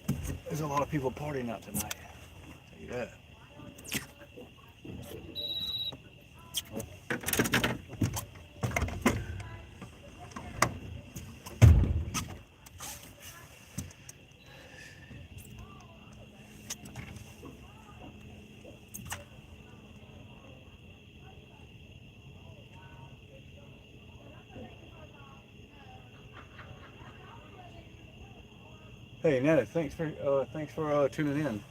but there's a lot of people partying out tonight. I'll tell you that. Hey Nana, thanks for tuning in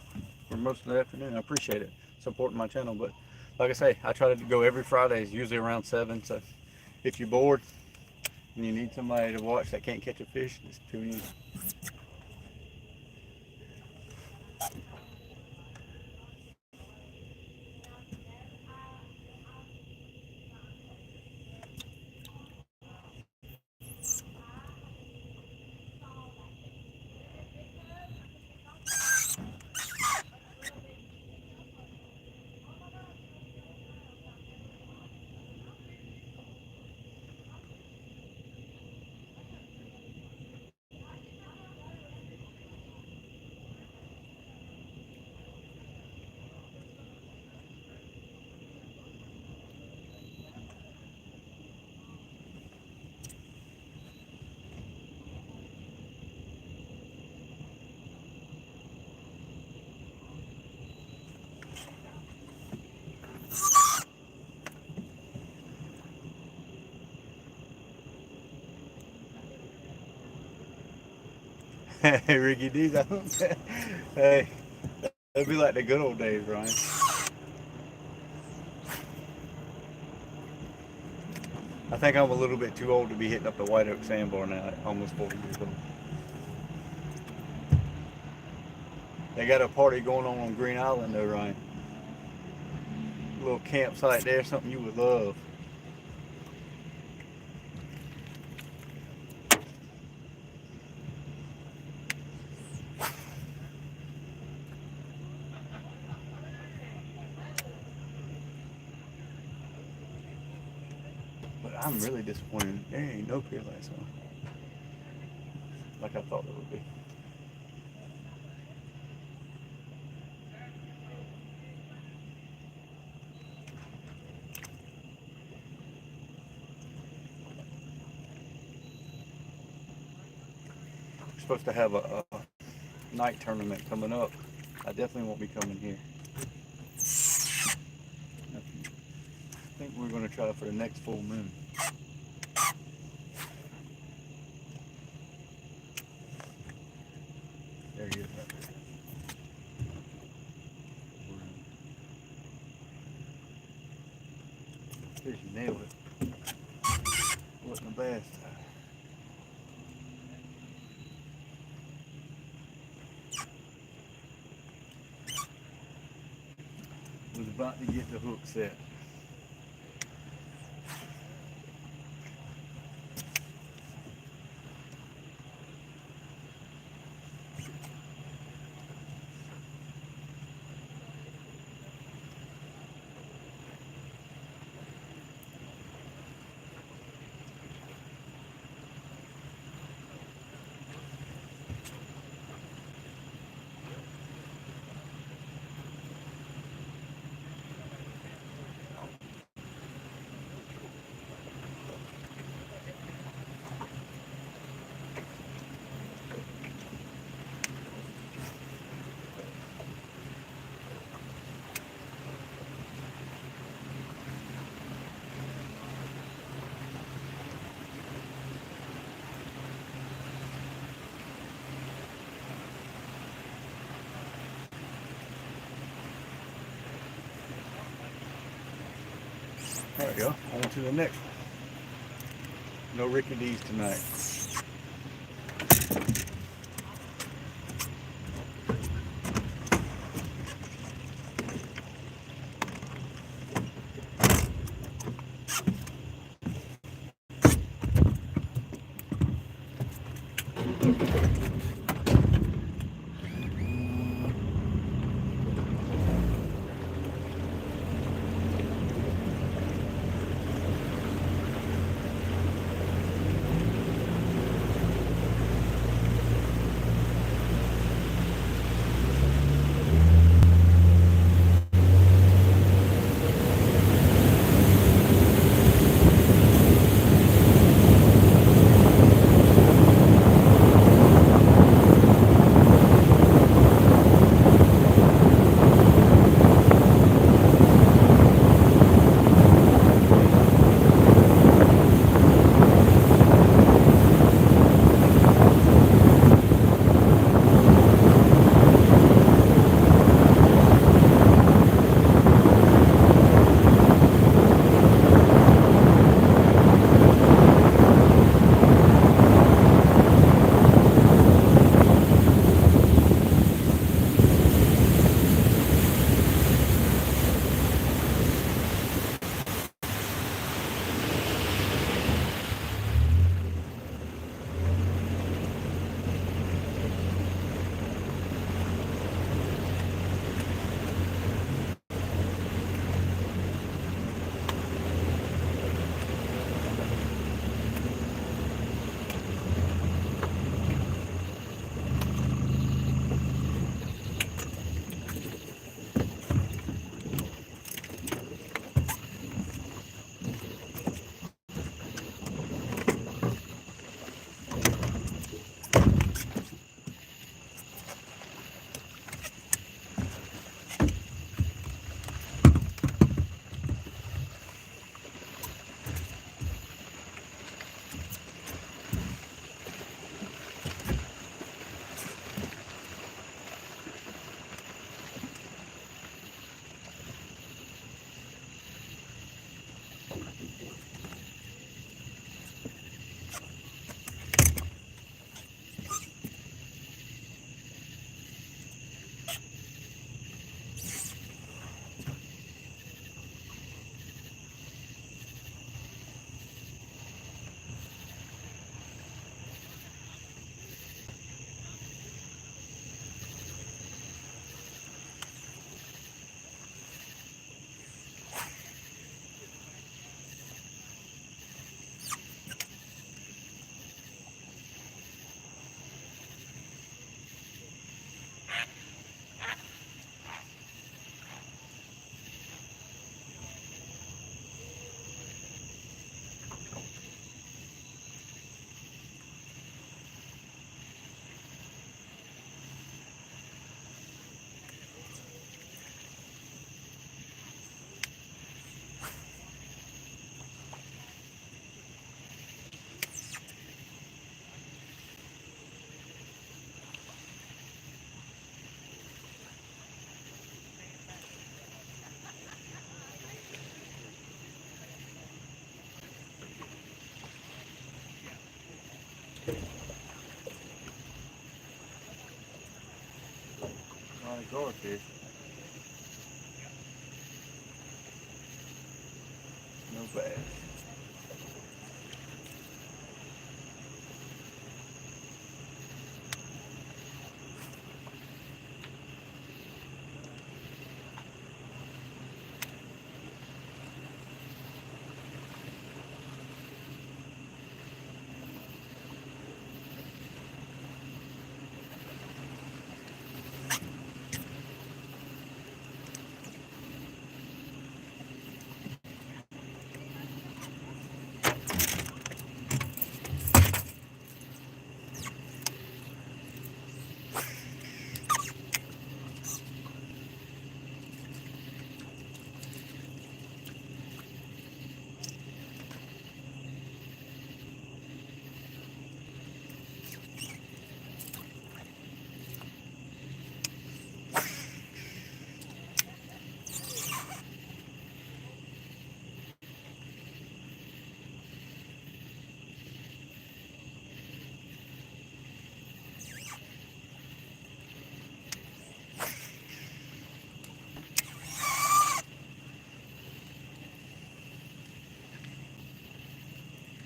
for most of the afternoon. I appreciate it, supporting my channel. But like I say, I try to go every Friday. It's usually around 7. So if you're bored and you need somebody to watch that can't catch a fish, just tune in. Hey Ricky D's, hey, that'd be like the good old days, Ryan. I think I'm a little bit too old to be hitting up the White Oak Sandbar now, almost 40 years old. They got a party going on Green Island though, Ryan. A little campsite there, something you would love. But I'm really disappointed. There ain't no pier lights on, like I thought there would be. We're supposed to have a night tournament coming up. I definitely won't be coming here. I think we're going to try for the next full moon. There he is right there. Fish, you nailed it. Wasn't the best. Was about to get the hook set. There we go. On to the next one. No Ricky D's tonight. Not a goldfish. No bass.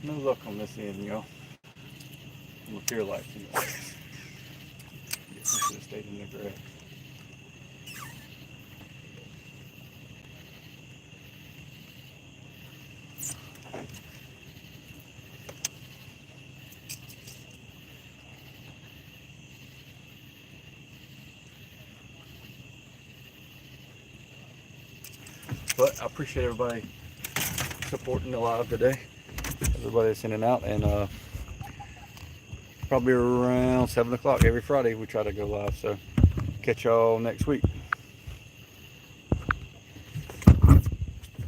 No luck on this end, y'all. I'm gonna feel like you know. He should have stayed in the grass. But I appreciate everybody supporting the live today. Everybody that's in and out, and probably around 7 o'clock every Friday we try to go live. So catch y'all next week.